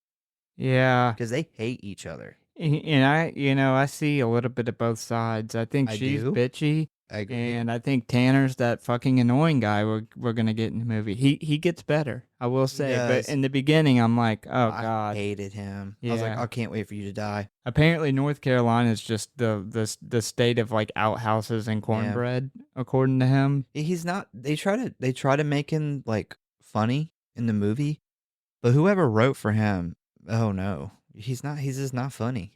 A: Yeah.
B: because they hate each other.
A: And I see a little bit of both sides. I think she's bitchy.
B: I agree.
A: And I think Tanner's that fucking annoying guy we're going to get in the movie. He gets better, I will say. But in the beginning, I'm like, oh, God.
B: I hated him.
A: Yeah.
B: I was like, I can't wait for you to die.
A: Apparently, North Carolina is just the state of like outhouses and cornbread, according to him.
B: He's not. They try to make him like funny in the movie, but whoever wrote for him, oh no, he's not. He's just not funny.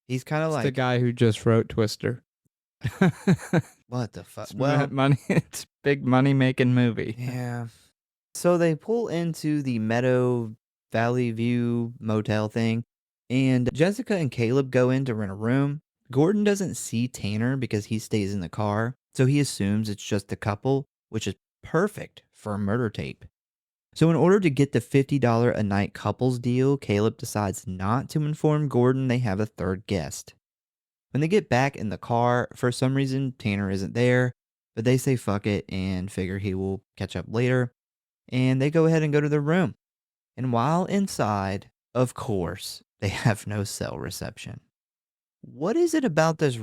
B: He's kind of like
A: the guy who just wrote Twister.
B: What the fuck?
A: It's big money making movie.
B: Yeah. So they pull into the Meadow Valley View motel thing, and Jessica and Caleb go in to rent a room. Gordon doesn't see Tanner because he stays in the car, so he assumes it's just a couple, which is perfect for a murder tape. So in order to get the $50 a night couples deal, Caleb decides not to inform Gordon they have a third guest. When they get back in the car, for some reason Tanner isn't there, but they say fuck it and figure he will catch up later, and they go ahead and go to their room. And while inside, of course, they have no cell reception. What is it about this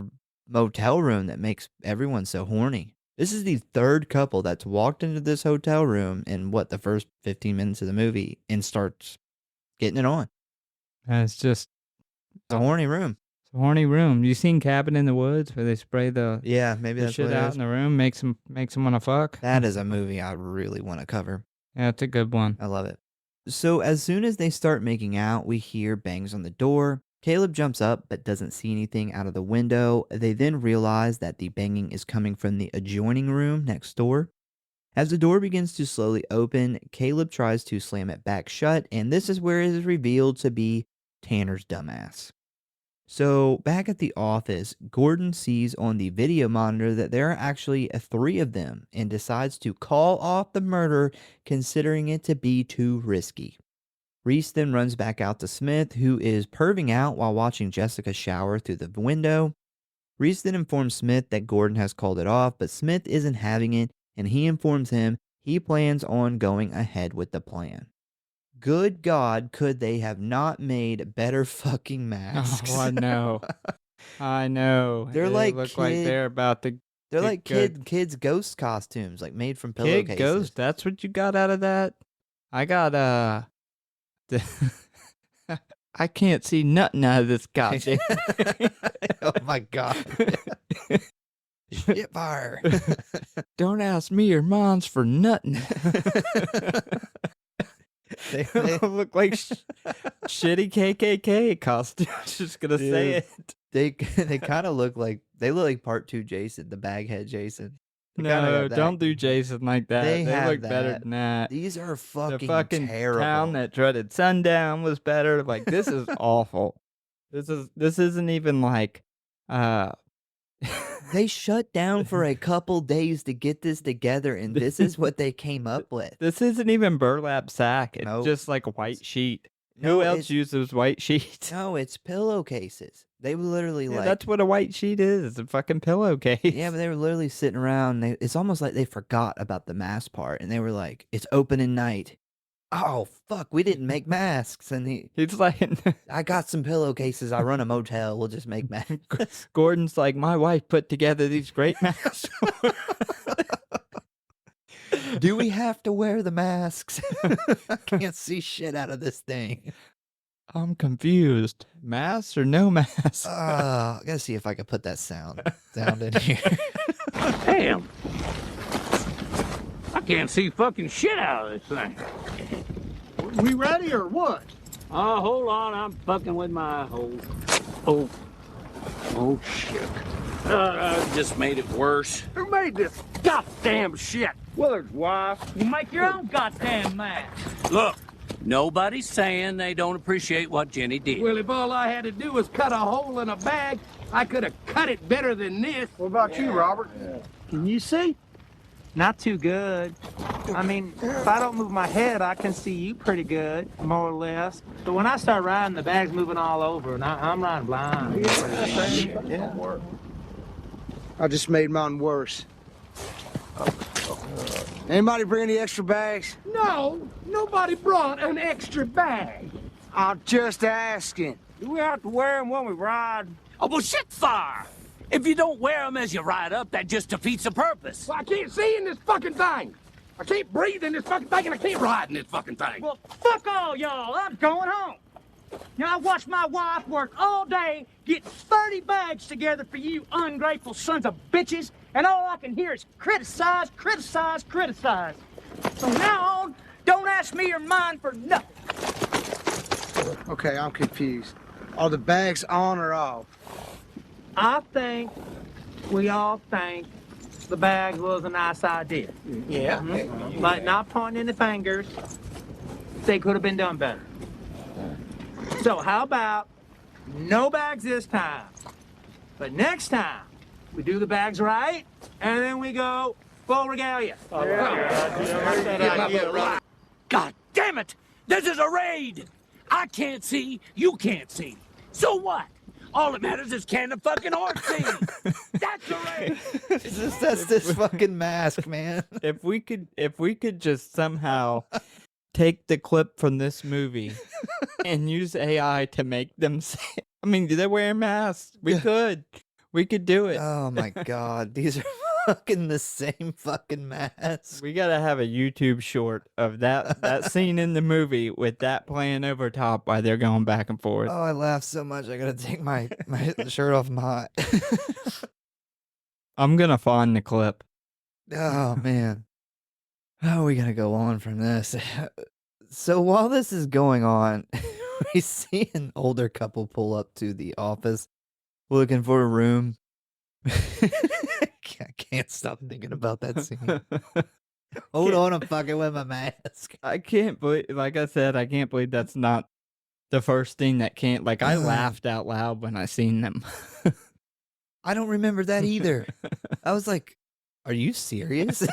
B: motel room that makes everyone so horny? This is the third couple that's walked into this hotel room in the first 15 minutes of the movie and starts getting it on.
A: And it's just
B: a horny room.
A: It's a horny room. You seen Cabin in the Woods where they spray the
B: maybe that's
A: shit
B: what it
A: out
B: is.
A: in the room, makes them want to fuck?
B: That is a movie I really want to cover.
A: Yeah, it's a good one.
B: I love it. So as soon as they start making out, we hear bangs on the door. Caleb jumps up but doesn't see anything out of the window. They then realize that the banging is coming from the adjoining room next door. As the door begins to slowly open, Caleb tries to slam it back shut, and this is where it is revealed to be Tanner's dumbass. So back at the office, Gordon sees on the video monitor that there are actually 3 of them and decides to call off the murder, considering it to be too risky. Reese then runs back out to Smith, who is perving out while watching Jessica shower through the window. Reese then informs Smith that Gordon has called it off, but Smith isn't having it, and he informs him he plans on going ahead with the plan. Good God, could they have not made better fucking masks?
A: Oh, I know. I know.
B: They're
A: They
B: like
A: look like they're about to.
B: They're
A: get
B: like
A: good.
B: kids' ghost costumes, like made from pillowcases.
A: Kid Ghost. That's what you got out of that. I got I can't see nothing out of this goddamn.
B: Oh my God. Shit fire.
A: Don't ask me or mom's for nothing.
B: They
A: look like shitty KKK costumes. Just gonna say it.
B: They kind of look like part 2 Jason, the baghead Jason.
A: No, don't do Jason like that. They look better than that.
B: These are
A: The fucking
B: terrible.
A: town that dreaded sundown was better. Like, this is awful. This isn't even like
B: They shut down for a couple days to get this together, and this is what they came up with.
A: This isn't even burlap sack. It's
B: Nope.
A: just like a white sheet.
B: No,
A: Who else
B: it's-
A: uses white sheets?
B: No, it's pillowcases. They were literally
A: Yeah,
B: like
A: that's what a white sheet is. It's a fucking pillowcase.
B: Yeah, but they were literally sitting around. It's almost like they forgot about the mask part, and they were like, "It's opening night." Oh fuck, we didn't make masks, and
A: He's like,
B: I got some pillowcases. I run a motel. We'll just make masks.
A: Gordon's like, my wife put together these great masks.
B: Do we have to wear the masks? I can't see shit out of this thing.
A: I'm confused. Masks or no masks?
B: I gotta see if I can put that sound in here.
D: Damn. I can't see fucking shit out of this thing.
E: We ready or what?
D: Oh, hold on. I'm fucking with my hole. Oh, shit. Just made it worse.
E: Who made this goddamn shit? Willard's wife.
F: You make your own goddamn mess.
D: Look, nobody's saying they don't appreciate what Jenny did.
E: Well, if all I had to do was cut a hole in a bag, I could have cut it better than this. What about you, Robert?
F: Can you see? Not too good. I mean, if I don't move my head, I can see you pretty good, more or less. But when I start riding, the bag's moving all over, and I'm riding blind.
E: Yeah. I just made mine worse. Anybody bring any extra bags? No, nobody brought an extra bag. I'm just asking.
F: Do we have to wear them when we ride?
D: Oh, well, shit fire! If you don't wear them as you ride up, that just defeats the purpose.
E: Well, I can't see in this fucking thing. I can't breathe in this fucking thing, and I can't ride in this fucking thing.
F: Well, fuck all y'all. I'm going home. You know, I watched my wife work all day, get 30 bags together for you ungrateful sons of bitches, and all I can hear is criticize, criticize, criticize. From now on, don't ask me or mine for nothing.
E: Okay, I'm confused. Are the bags on or off?
F: I think we all think the bag was a nice idea.
E: Yeah.
F: But not pointing any fingers. They could have been done better. So how about no bags this time? But next time, we do the bags right, and then we go full regalia.
D: God damn it! This is a raid! I can't see, you can't see. So what? All that matters is can the fucking horse see? That's a raid!
B: That's this fucking mask, man.
A: If we could just somehow take the clip from this movie and use AI to make them say, I mean, they're wearing masks. We could do it.
B: Oh my god, these are fucking the same fucking mask.
A: We gotta have a YouTube short of that scene in the movie with that playing over top while they're going back and forth.
B: Oh, I laughed so much I gotta take my shirt off. I'm hot.
A: I'm gonna find the clip.
B: Oh man. Oh, we gotta go on from this. So while this is going on, we see an older couple pull up to the office looking for a room. I can't stop thinking about that scene. Hold on, I'm fucking with my mask.
A: I can't believe, like I said, I can't believe that's not the first thing that can't, like, I laughed out loud when I seen them.
B: I don't remember that either. I was like, are you serious?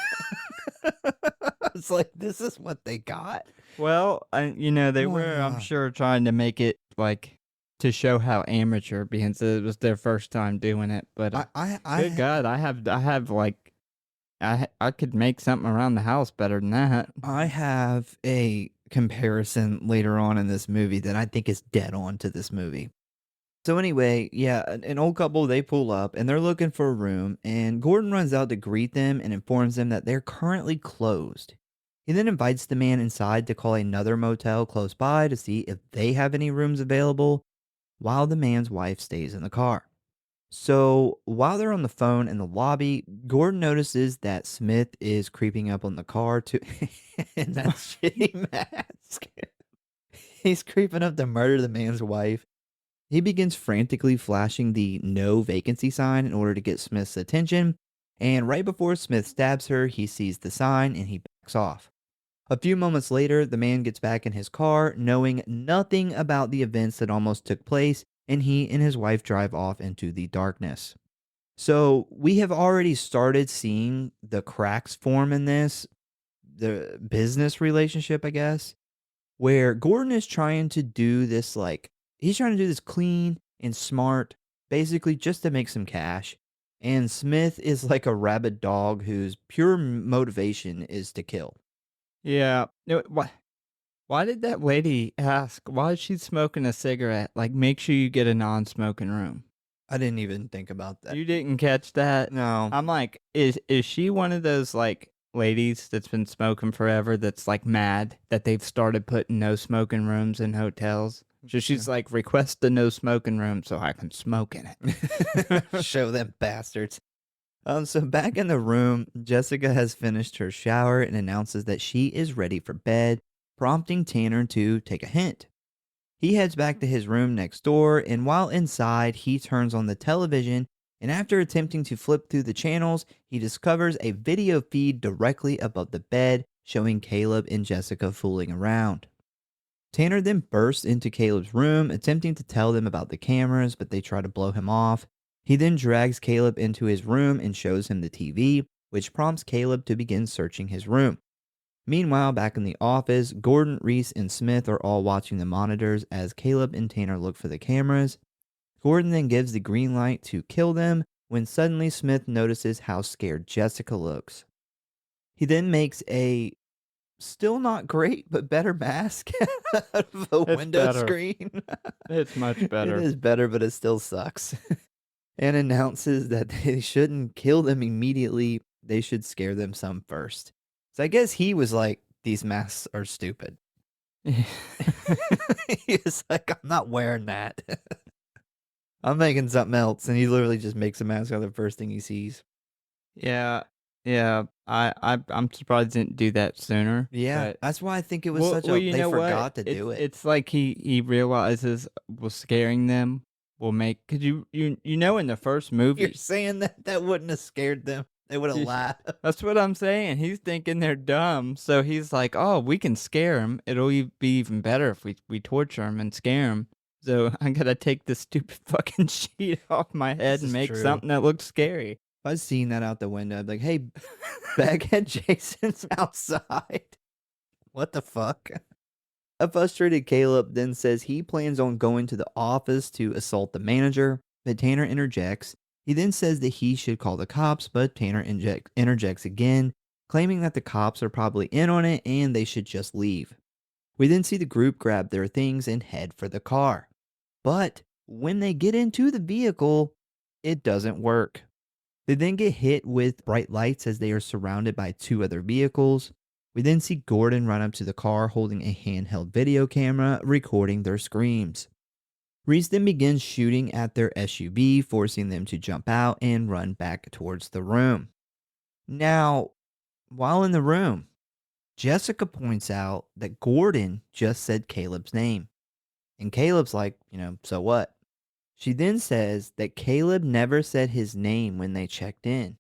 B: I was like, this is what they got?
A: Well, they were, I'm sure, trying to make it, like, to show how amateur, because it was their first time doing it. But good God, I have like, I could make something around the house better than that.
B: I have a comparison later on in this movie that I think is dead on to this movie. So anyway, yeah, an old couple, they pull up and they're looking for a room, and Gordon runs out to greet them and informs them that they're currently closed. He then invites the man inside to call another motel close by to see if they have any rooms available, while the man's wife stays in the car. So while they're on the phone in the lobby, Gordon notices that Smith is creeping up on the car to in that shitty mask. He's creeping up to murder the man's wife. He begins frantically flashing the no vacancy sign in order to get Smith's attention, and right before Smith stabs her, he sees the sign and he backs off. A few moments later, the man gets back in his car, knowing nothing about the events that almost took place, and he and his wife drive off into the darkness. So we have already started seeing the cracks form in this, the business relationship, I guess, where Gordon is trying to do this, like, he's trying to do this clean and smart, basically just to make some cash. And Smith is like a rabid dog whose pure motivation is to kill.
A: Yeah. Why did that lady ask, why is she smoking a cigarette? Like, make sure you get a non-smoking room.
B: I didn't even think about that.
A: You didn't catch that?
B: No.
A: I'm like, is she one of those, like, ladies that's been smoking forever that's, like, mad that they've started putting no smoking rooms in hotels? So she's like, request the no smoking room so I can smoke in it.
B: Show them bastards. So back in the room, Jessica has finished her shower and announces that she is ready for bed, prompting Tanner to take a hint. He heads back to his room next door, and while inside, he turns on the television, and after attempting to flip through the channels, he discovers a video feed directly above the bed showing Caleb and Jessica fooling around. Tanner then bursts into Caleb's room, attempting to tell them about the cameras, but they try to blow him off. He then drags Caleb into his room and shows him the TV, which prompts Caleb to begin searching his room. Meanwhile, back in the office, Gordon, Reese, and Smith are all watching the monitors as Caleb and Tanner look for the cameras. Gordon then gives the green light to kill them when suddenly Smith notices how scared Jessica looks. He then makes a still not great but better mask out of a window
A: better.
B: screen.
A: It's much better.
B: It is better, but it still sucks. And announces that they shouldn't kill them immediately. They should scare them some first. So I guess he was like, these masks are stupid. He was like, I'm not wearing that. I'm making something else. And he literally just makes a mask out of the first thing he sees.
A: Yeah. I'm surprised he didn't do that sooner.
B: Yeah,
A: but-
B: that's why I think it was such a,
A: well, you
B: they
A: know what?
B: forgot to do it.
A: It's like he realizes scaring them will make, because you know in the first movie,
B: You're saying that wouldn't have scared them. They would have
A: You-
B: laughed.
A: that's what I'm saying. He's thinking they're dumb, so he's like, oh, we can scare them. It'll be even better if we torture them and scare them. So I gotta take this stupid fucking sheet off my head
B: This
A: and
B: is
A: make
B: true.
A: something that looks scary.
B: If I seen that out the window, I'd be like, hey, Baghead Jason's outside. What the fuck? A frustrated Caleb then says he plans on going to the office to assault the manager, but Tanner interjects. He then says that he should call the cops, but Tanner interjects again, claiming that the cops are probably in on it and they should just leave. We then see the group grab their things and head for the car. But when they get into the vehicle, it doesn't work. They then get hit with bright lights as they are surrounded by two other vehicles. We then see Gordon run up to the car holding a handheld video camera, recording their screams. Reese then begins shooting at their SUV, forcing them to jump out and run back towards the room. Now, while in the room, Jessica points out that Gordon just said Caleb's name. And Caleb's like, so what? She then says that Caleb never said his name when they checked in.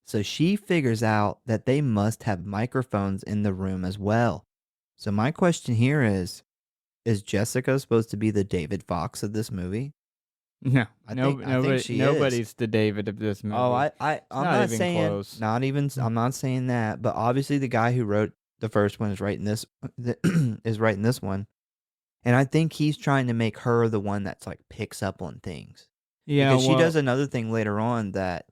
B: So she figures out that they must have microphones in the room as well. So my question here is Jessica supposed to be the David Fox of this movie?
A: No,
B: I think she is.
A: nobody's the David of this movie.
B: Oh, I'm
A: not
B: not
A: even
B: saying
A: close.
B: I'm not saying that, but obviously the guy who wrote the first one is writing this is writing this one. And I think he's trying to make her the one that's like picks up on things.
A: Yeah,
B: Because she
A: well,
B: does another thing later on that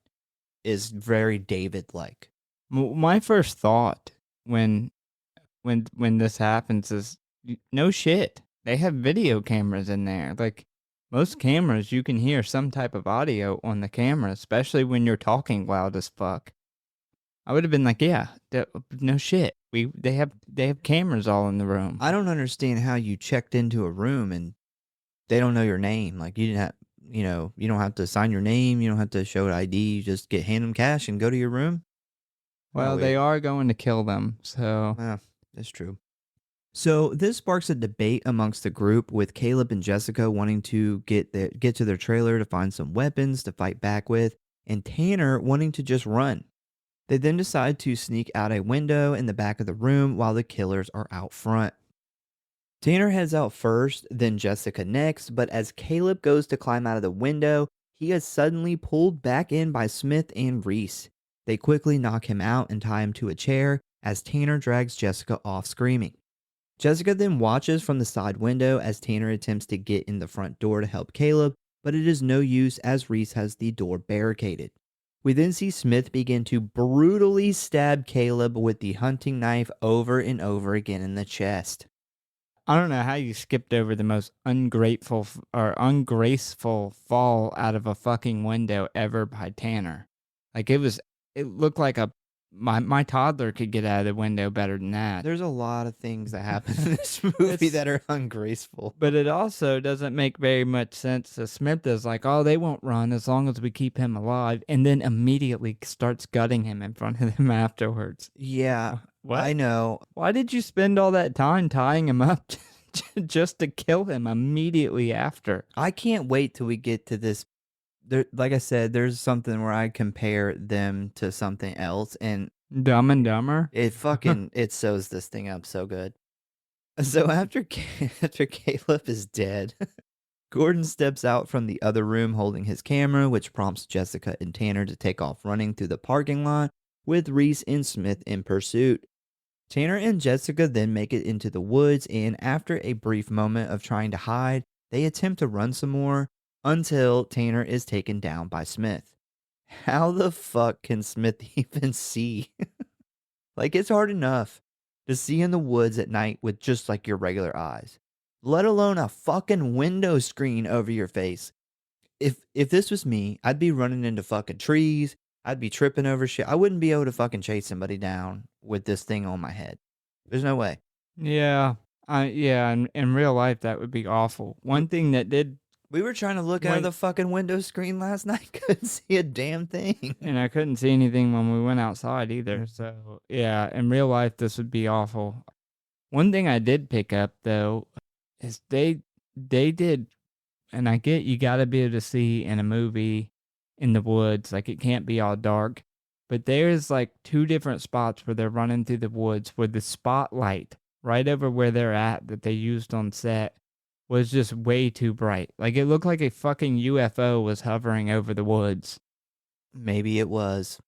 B: is very David-like.
A: My first thought when this happens is no shit. They have video cameras in there. Like most cameras, you can hear some type of audio on the camera, especially when you're talking loud as fuck. I would have been like, yeah, no shit. They have cameras all in the room.
B: I don't understand how you checked into a room and they don't know your name. Like you didn't have, you don't have to sign your name. You don't have to show an ID. You just hand them cash and go to your room.
A: Well, they are going to kill them, so
B: Yeah, that's true. So this sparks a debate amongst the group, with Caleb and Jessica wanting to get to their trailer to find some weapons to fight back with, and Tanner wanting to just run. They then decide to sneak out a window in the back of the room while the killers are out front. Tanner heads out first, then Jessica next, but as Caleb goes to climb out of the window, he is suddenly pulled back in by Smith and Reese. They quickly knock him out and tie him to a chair as Tanner drags Jessica off screaming. Jessica then watches from the side window as Tanner attempts to get in the front door to help Caleb, but it is no use as Reese has the door barricaded. We then see Smith begin to brutally stab Caleb with the hunting knife over and over again in the chest.
A: I don't know how you skipped over the most ungraceful fall out of a fucking window ever by Tanner. Like it looked like a my toddler could get out of the window better than that.
B: There's a lot of things that happen in this movie that are ungraceful.
A: But it also doesn't make very much sense. Smith is like, oh, they won't run as long as we keep him alive, and then immediately starts gutting him in front of them afterwards.
B: Yeah,
A: What?
B: I know.
A: Why did you spend all that time tying him up just to kill him immediately after?
B: I can't wait till we get to this. There, like I said, there's something where I compare them to something else, and
A: Dumb and Dumber?
B: it fucking it sews this thing up so good. So after after Caleb is dead, Gordon steps out from the other room holding his camera, which prompts Jessica and Tanner to take off running through the parking lot with Reese and Smith in pursuit. Tanner and Jessica then make it into the woods, and after a brief moment of trying to hide, they attempt to run some more until Tanner is taken down by Smith. How the fuck can Smith even see? Like, it's hard enough to see in the woods at night with just like your regular eyes, let alone a fucking window screen over your face. If this was me, I'd be running into fucking trees. I'd be tripping over shit. I wouldn't be able to fucking chase somebody down with this thing on my head. There's no way.
A: Yeah. In real life, that would be awful. One thing that did,
B: We were trying to look out of the fucking window screen last night. Couldn't see a damn thing.
A: and I couldn't see anything when we went outside either. So, yeah, in real life, this would be awful. One thing I did pick up, though, is they did, and I get you got to be able to see in a movie in the woods, like it can't be all dark, but there's like 2 different spots where they're running through the woods where the spotlight right over where they're at that they used on set was just way too bright. Like it looked like a fucking UFO was hovering over the woods.
B: Maybe it was.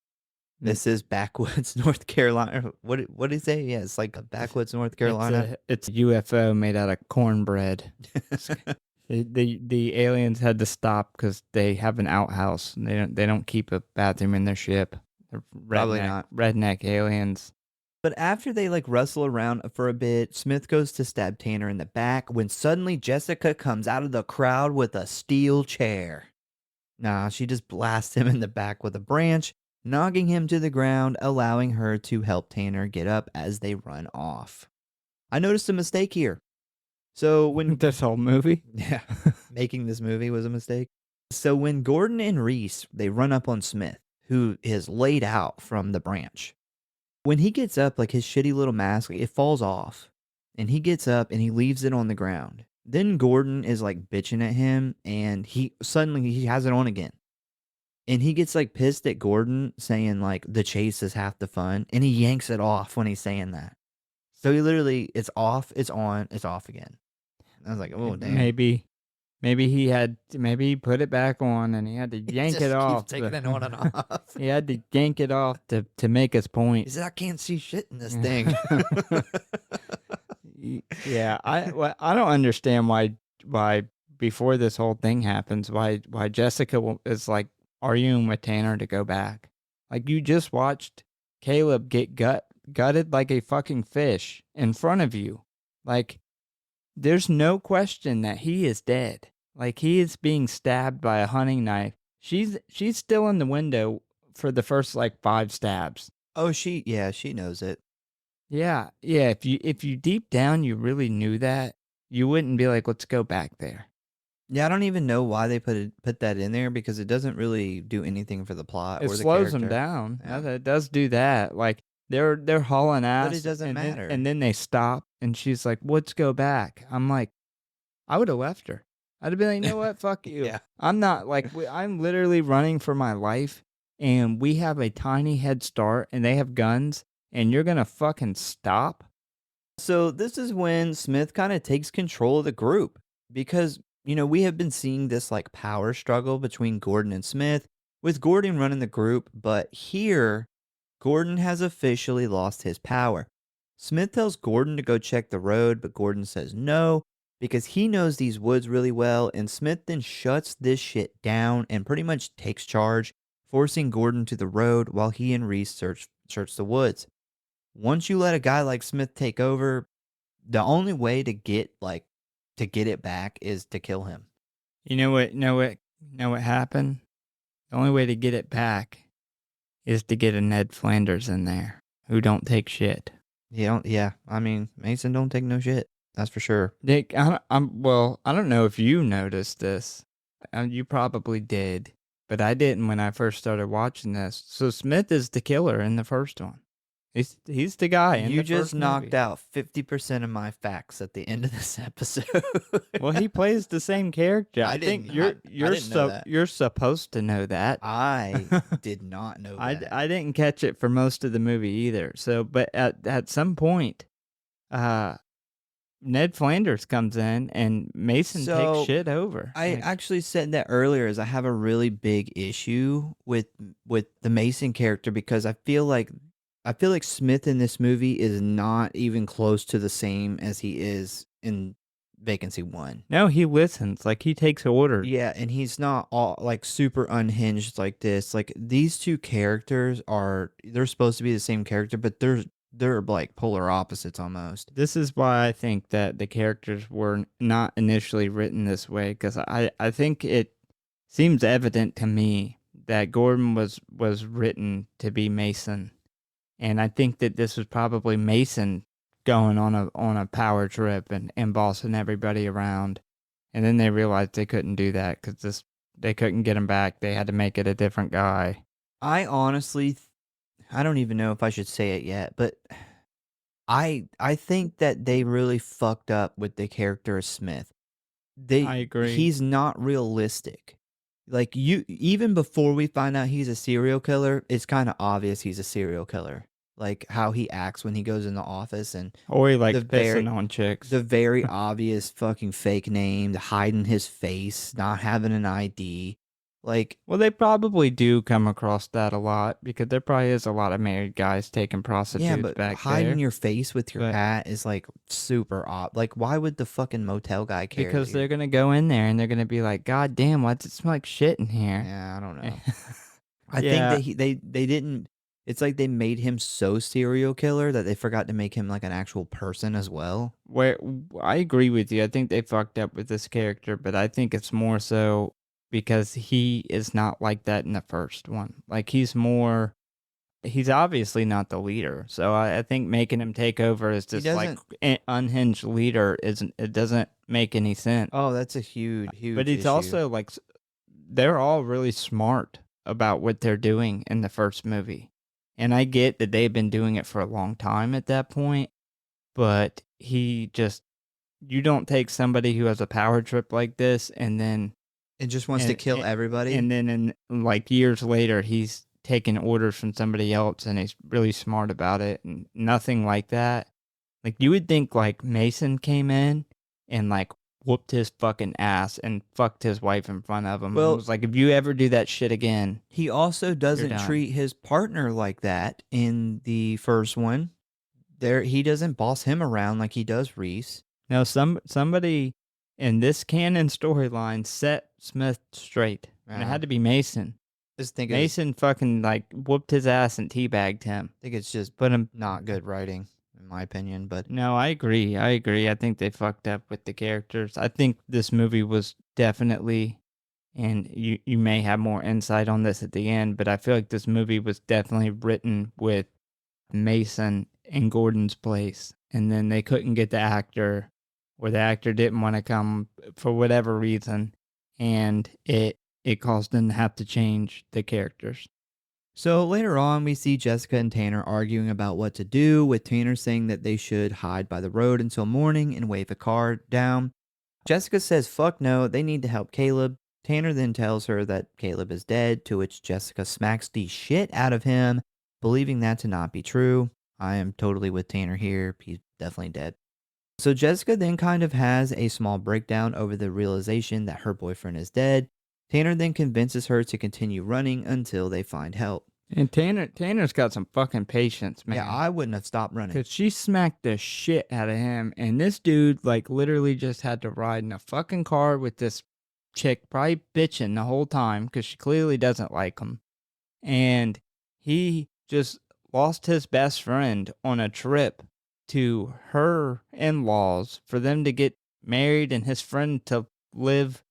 B: This is backwoods North Carolina. What did he say? Yeah, it's like a backwoods North Carolina.
A: It's a UFO made out of cornbread. The aliens had to stop because they have an outhouse. And they don't keep a bathroom in their ship. They're
B: Probably not.
A: Redneck aliens.
B: But after they like wrestle around for a bit, Smith goes to stab Tanner in the back when suddenly Jessica comes out of the crowd with a steel chair. Nah, she just blasts him in the back with a branch, knocking him to the ground, allowing her to help Tanner get up as they run off. I noticed a mistake here. So when
A: This whole movie?
B: Yeah, making this movie was a mistake. So when Gordon and Reese, they run up on Smith, who is laid out from the branch. When he gets up, like his shitty little mask, it falls off. And he gets up and he leaves it on the ground. Then Gordon is like bitching at him and he has it on again. And he gets like pissed at Gordon saying like the chase is half the fun. And he yanks it off when he's saying that. So he literally, it's off, it's on, it's off again. I was like, oh, damn.
A: Maybe he put it back on and he had to yank it off.
B: Taking it on and off.
A: He had to yank it off to make his point.
B: He said, I can't see shit in this thing.
A: Yeah, I don't understand why before this whole thing happens, why Jessica is like arguing with Tanner to go back. Like you just watched Caleb get gutted like a fucking fish in front of you. Like there's no question that he is dead. Like he is being stabbed by a hunting knife. She's still in the window for the first like 5 stabs.
B: Oh, she knows it.
A: Yeah. If you deep down you really knew that, you wouldn't be like, let's go back there.
B: Yeah, I don't even know why they put that in there because it doesn't really do anything for the plot
A: It
B: or the
A: slows them
B: character.
A: down.
B: Yeah.
A: It does do that. Like they're hauling ass.
B: But it doesn't matter.
A: And then they stop and she's like, let's go back. I'm like, I would have left her. I'd have been like, you know what? Fuck you.
B: Yeah.
A: I'm not like, I'm literally running for my life and we have a tiny head start and they have guns and you're going to fucking stop?
B: So this is when Smith kind of takes control of the group because, we have been seeing this like power struggle between Gordon and Smith with Gordon running the group. But here, Gordon has officially lost his power. Smith tells Gordon to go check the road, but Gordon says no because he knows these woods really well. And Smith then shuts this shit down and pretty much takes charge, forcing Gordon to the road while he and Reese search the woods. Once you let a guy like Smith take over, the only way to get it back is to kill him.
A: You know what happened? The only way to get it back is to get a Ned Flanders in there who don't take shit.
B: I mean, Mason don't take no shit. That's for sure.
A: Dick, I don't know if you noticed this. You probably did, but I didn't when I first started watching this. So Smith is the killer in the first one. He's the guy in
B: You
A: the
B: just
A: first
B: knocked
A: movie.
B: out 50% of my facts at the end of this episode.
A: Well, he plays the same character. I think
B: didn't know that.
A: you're supposed to know that.
B: I did not know that.
A: I didn't catch it for most of the movie either. So, but at some point, Ned Flanders comes in and Mason takes shit over.
B: I actually said that earlier, as I have a really big issue with the Mason character, because I feel like Smith in this movie is not even close to the same as he is in Vacancy 1.
A: No, he listens. Like, he takes orders.
B: Yeah, and he's not all like super unhinged like this. Like, these two characters they're supposed to be the same character, but they're like polar opposites almost.
A: This is why I think that the characters were not initially written this way, because I think it seems evident to me that Gordon was written to be Mason. And I think that this was probably Mason going on a power trip and bossing everybody around. And then they realized they couldn't do that because they couldn't get him back. They had to make it a different guy.
B: I honestly, I don't even know if I should say it yet, but I think that they really fucked up with the character of Smith.
A: I agree.
B: He's not realistic. Like, even before we find out he's a serial killer, it's kind of obvious he's a serial killer. Like, how he acts when he goes in the office, and
A: Or he likes pissing on chicks.
B: the very obvious fucking fake name, the hiding his face, not having an ID. Like,
A: Well, they probably do come across that a lot because there probably is a lot of married guys taking prostitutes
B: yeah, but
A: back
B: hiding
A: there.
B: your face with your
A: But-
B: hat is like super odd. Like, why would the fucking motel guy care?
A: Because
B: that
A: they're
B: you're-
A: going to go in there and they're going to be like, God damn, why does it smell like shit in here?
B: Yeah, I don't know. I
A: Yeah.
B: think that they didn't. It's like they made him so serial killer that they forgot to make him like an actual person as well.
A: Where I agree with you. I think they fucked up with this character, but I think it's more so because he is not like that in the first one. Like, he's obviously not the leader. So I think making him take over as this like unhinged leader it doesn't make any sense.
B: Oh, that's a huge
A: But he's
B: issue.
A: also like, they're all really smart about what they're doing in the first movie. And I get that they've been doing it for a long time at that point, but you don't take somebody who has a power trip like this and then
B: It just wants to kill everybody.
A: and then in like years later he's taking orders from somebody else and he's really smart about it and nothing like that. Like, you would think like Mason came in and like whooped his fucking ass and fucked his wife in front of him.
B: Well-
A: It was like, if you ever do that shit again.
B: He also doesn't
A: done.
B: treat his partner like that in the first one. He doesn't boss him around like he does Reese.
A: No, somebody in this canon storyline set Smith straight. And it had to be Mason.
B: Just think
A: Mason fucking like whooped his ass and teabagged him.
B: I think it's just
A: Put him.
B: not good writing, in my opinion. But
A: No, I agree. I think they fucked up with the characters. I think this movie was definitely, and you may have more insight on this at the end, but I feel like this movie was definitely written with Mason in Gordon's place. And then they couldn't get the actor, or the actor didn't want to come for whatever reason. And it caused them to have to change the characters.
B: so later on, we see Jessica and Tanner arguing about what to do, with Tanner saying that they should hide by the road until morning and wave a car down. Jessica says, fuck no, they need to help Caleb. Tanner then tells her that Caleb is dead, to which Jessica smacks the shit out of him, believing that to not be true. I am totally with Tanner here. He's definitely dead. So Jessica then kind of has a small breakdown over the realization that her boyfriend is dead. Tanner then convinces her to continue running until they find help.
A: And Tanner's got some fucking patience, man.
B: Yeah, I wouldn't have stopped running.
A: Because she smacked the shit out of him. And this dude, like, literally just had to ride in a fucking car with this chick, probably bitching the whole time because she clearly doesn't like him. And he just lost his best friend on a trip to her in-laws for them to get married and his friend to live,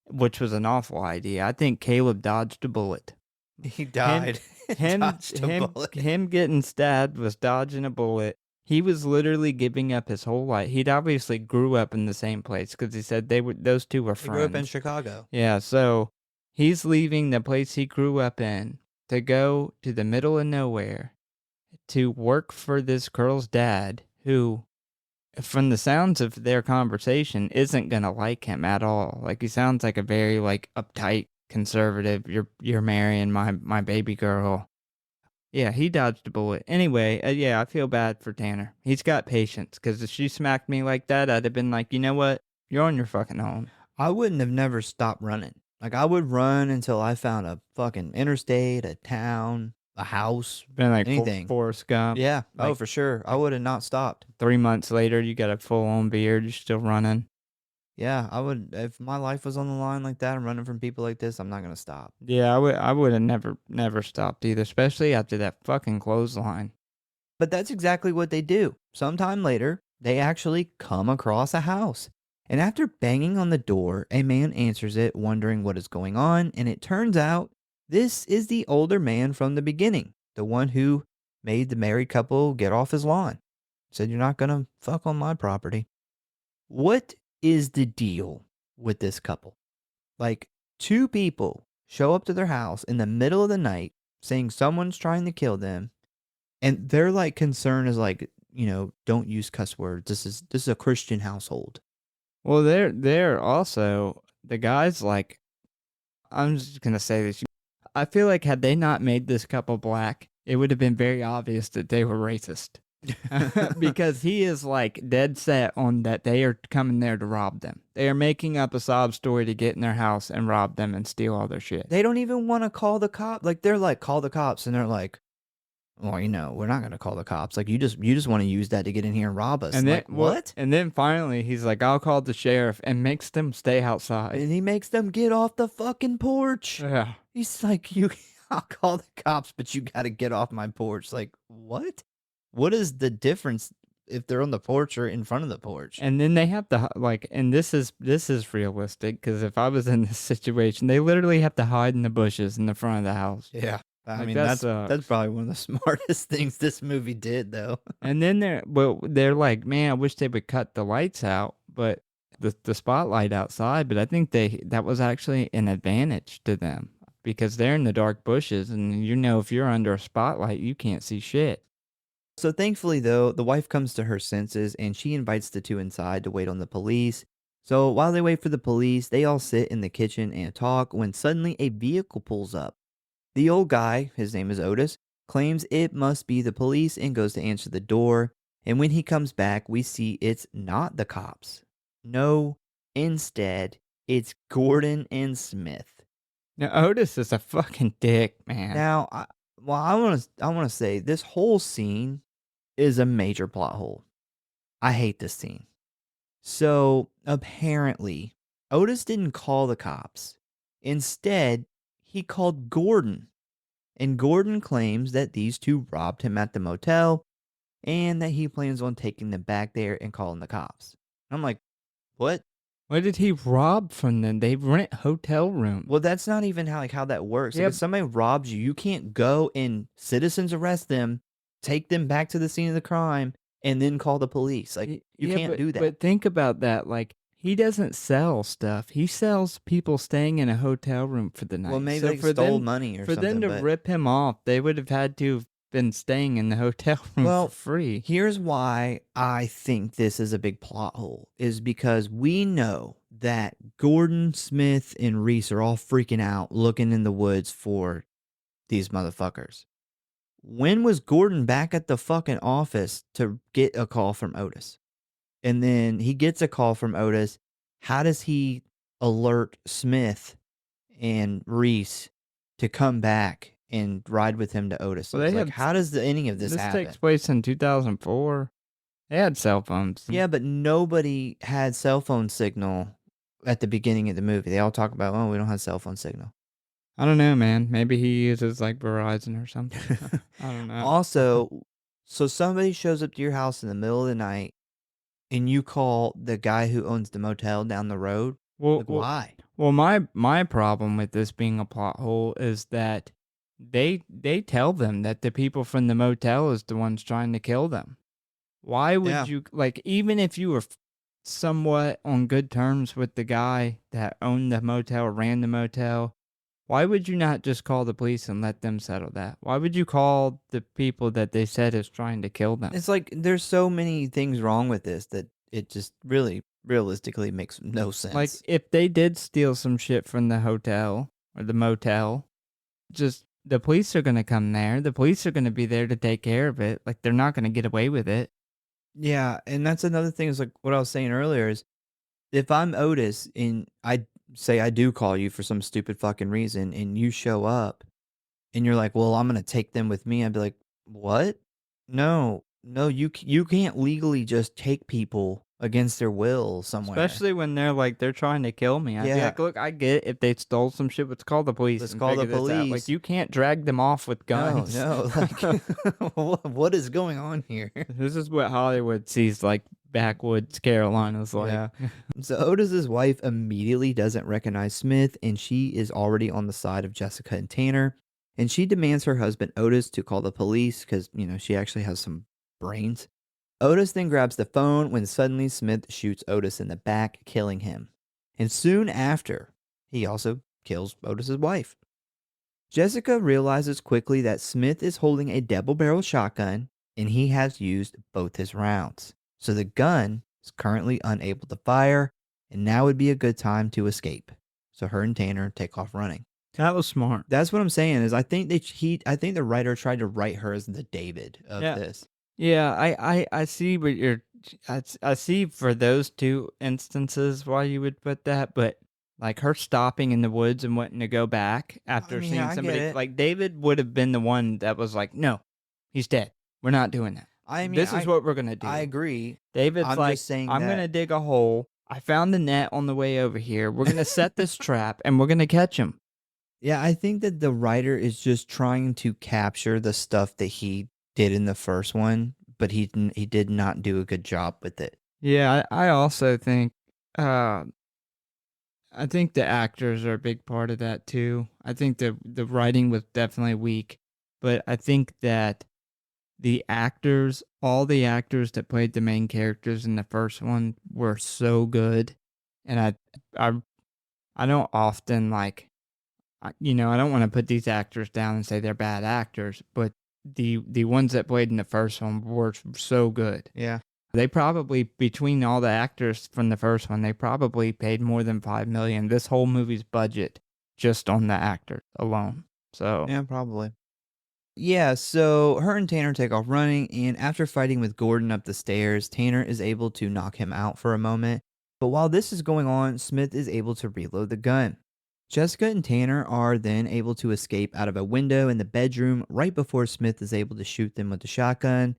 A: which was an awful idea. I think Caleb dodged a bullet.
B: He died. Dodged a bullet.
A: Him getting stabbed was dodging a bullet. He was literally giving up his whole life. He'd obviously grew up in the same place because he said those two were
B: He
A: friends.
B: grew up in Chicago.
A: Yeah, so he's leaving the place he grew up in to go to the middle of nowhere to work for this girl's dad who, from the sounds of their conversation, isn't going to like him at all. Like, he sounds like a very, like, uptight conservative. You're marrying my baby girl. Yeah, he dodged a bullet. Anyway, yeah, I feel bad for Tanner. He's got patience, because if she smacked me like that, I'd have been like, you know what? You're on your fucking own.
B: I wouldn't have never stopped running. Like, I would run until I found a fucking interstate, a town, a house,
A: Been like
B: anything.
A: Forrest Gump.
B: Yeah. Oh,
A: Like-
B: for sure. I would have not stopped.
A: 3 months later, you got a full-on beard. You're still running.
B: Yeah, I would. If my life was on the line like that, I'm running from people like this, I'm not going to stop.
A: Yeah, I would have never stopped either, especially after that fucking clothesline.
B: But that's exactly what they do. Sometime later, they actually come across a house. And after banging on the door, a man answers it, wondering what is going on. And it turns out this is the older man from the beginning, the one who made the married couple get off his lawn. Said, "You're not going to fuck on my property." What is the deal with this couple? Like, two people show up to their house in the middle of the night saying someone's trying to kill them. And their like concern is like, don't use cuss words. This is a Christian household.
A: Well, they're also, the guys, like, I'm just going to say this. I feel like had they not made this couple black, it would have been very obvious that they were racist. Because he is like dead set on that they are coming there to rob them. They are making up a sob story to get in their house and rob them and steal all their shit.
B: They don't even want to call the cops. Like, they're like, call the cops. And they're like, well, we're not going to call the cops. Like, you just want to use that to get in here and rob us.
A: And then,
B: like, what?
A: And then finally he's like, I'll call the sheriff, and makes them stay outside.
B: And he makes them get off the fucking porch.
A: Yeah.
B: He's like, I'll call the cops, but you got to get off my porch. Like, what? What is the difference if they're on the porch or in front of the porch?
A: And then they have to, like, and this is realistic, because if I was in this situation, they literally have to hide in the bushes in the front of the house.
B: Yeah. I
A: Like,
B: mean,
A: that
B: that's probably one of the smartest things this movie did, though.
A: And then they're like, man, I wish they would cut the lights out, but the spotlight outside. But I think that was actually an advantage to them, because they're in the dark bushes, and if you're under a spotlight, you can't see shit.
B: So thankfully, though, the wife comes to her senses and she invites the two inside to wait on the police. So while they wait for the police, they all sit in the kitchen and talk when suddenly a vehicle pulls up. The old guy, his name is Otis, claims it must be the police and goes to answer the door. And when he comes back, we see it's not the cops. No, instead, it's Gordon and Smith.
A: Now, Otis is a fucking dick, man.
B: Now, I want to say this whole scene is a major plot hole. I hate this scene. So apparently, Otis didn't call the cops. Instead, he called Gordon. And Gordon claims that these two robbed him at the motel and that he plans on taking them back there and calling the cops. I'm like, what?
A: What did he rob from them? They rent hotel rooms.
B: Well, that's not even how that works. Like,
A: Yep.
B: if somebody robs you, you can't go and citizens arrest them, take them back to the scene of the crime, and then call the police. Like, you can't do that.
A: But think about that. Like, he doesn't sell stuff. He sells people staying in a hotel room for the night.
B: Well, maybe
A: So
B: they
A: for
B: stole
A: them,
B: money or
A: for
B: something.
A: them to
B: but
A: rip him off, they would have had to have been staying in the hotel room
B: Well,
A: for free.
B: here's why I think this is a big plot hole, is because we know that Gordon, Smith, and Reese are all freaking out looking in the woods for these motherfuckers. When was Gordon back at the fucking office to get a call from Otis? And then he gets a call from Otis. How does he alert Smith and Reese to come back and ride with him to Otis?
A: Well, they
B: It's like,
A: had-
B: how does any of this happen?
A: takes place in 2004. They had cell phones.
B: Yeah, but nobody had cell phone signal at the beginning of the movie. They all talk about, oh, we don't have cell phone signal.
A: I don't know, man. Maybe he uses like Verizon or something. I don't know.
B: Also, so somebody shows up to your house in the middle of the night and you call the guy who owns the motel down the road.
A: Well,
B: Like, why?
A: Well, my problem with this being a plot hole is that they tell them that the people from the motel is the ones trying to kill them. Why would
B: Yeah.
A: you, like, even if you were somewhat on good terms with the guy that owned the motel or ran the motel, why would you not just call the police and let them settle that? Why would you call the people that they said is trying to kill them?
B: It's like there's so many things wrong with this that it just really realistically makes no sense.
A: Like, if they did steal some shit from the hotel or the motel, just the police are going to come there. The police are going to be there to take care of it. Like, they're not going to get away with it.
B: Yeah, and that's another thing is like what I was saying earlier is if I'm Otis and I say I do call you for some stupid fucking reason and you show up and you're like, "Well, I'm going to take them with me." I'd be like, "What? No. No, you can't legally just take people against their will somewhere."
A: Especially when they're trying to kill me. I'd be
B: Yeah.
A: like, look, I get it. If they stole some shit, let's call the police.
B: Let's
A: and
B: call the
A: figure this out. Like,
B: police.
A: you can't drag them off with guns.
B: No, like what is going on here?
A: This is what Hollywood sees like backwoods Carolinas like.
B: Yeah. So Otis's wife immediately doesn't recognize Smith, and she is already on the side of Jessica and Tanner, and she demands her husband Otis to call the police because, she actually has some brains. Otis then grabs the phone when suddenly Smith shoots Otis in the back, killing him. And soon after, he also kills Otis's wife. Jessica realizes quickly that Smith is holding a double-barrel shotgun, and he has used both his rounds. So the gun is currently unable to fire, and now would be a good time to escape. So her and Tanner take off running.
A: That was smart.
B: That's what I'm saying is I think the writer tried to write her as the David of this.
A: Yeah, I see what I see for those two instances why you would put that, but like her stopping in the woods and wanting to go back after
B: mean,
A: seeing
B: I get
A: somebody,
B: it.
A: like David would have been the one that was like, no, he's dead. We're not doing that.
B: I mean,
A: This is what we're gonna do.
B: I agree.
A: David's
B: I'm
A: like,
B: just saying
A: I'm
B: that-
A: gonna dig a hole. I found the net on the way over here. We're gonna set this trap and we're gonna catch him.
B: Yeah, I think that the writer is just trying to capture the stuff that he did in the first one, but he did not do a good job with it.
A: Yeah, I also think, I think the actors are a big part of that too. I think the writing was definitely weak, but I think that the actors, all the actors that played the main characters in the first one were so good, and I don't often like, I don't want to put these actors down and say they're bad actors, but the ones that played in the first one were so good.
B: Yeah.
A: They probably, between all the actors from the first one, they probably paid more than $5 million. This whole movie's budget just on the actors alone. So
B: Yeah, probably. Yeah, so her and Tanner take off running, and after fighting with Gordon up the stairs, Tanner is able to knock him out for a moment. But while this is going on, Smith is able to reload the gun. Jessica and Tanner are then able to escape out of a window in the bedroom right before Smith is able to shoot them with the shotgun.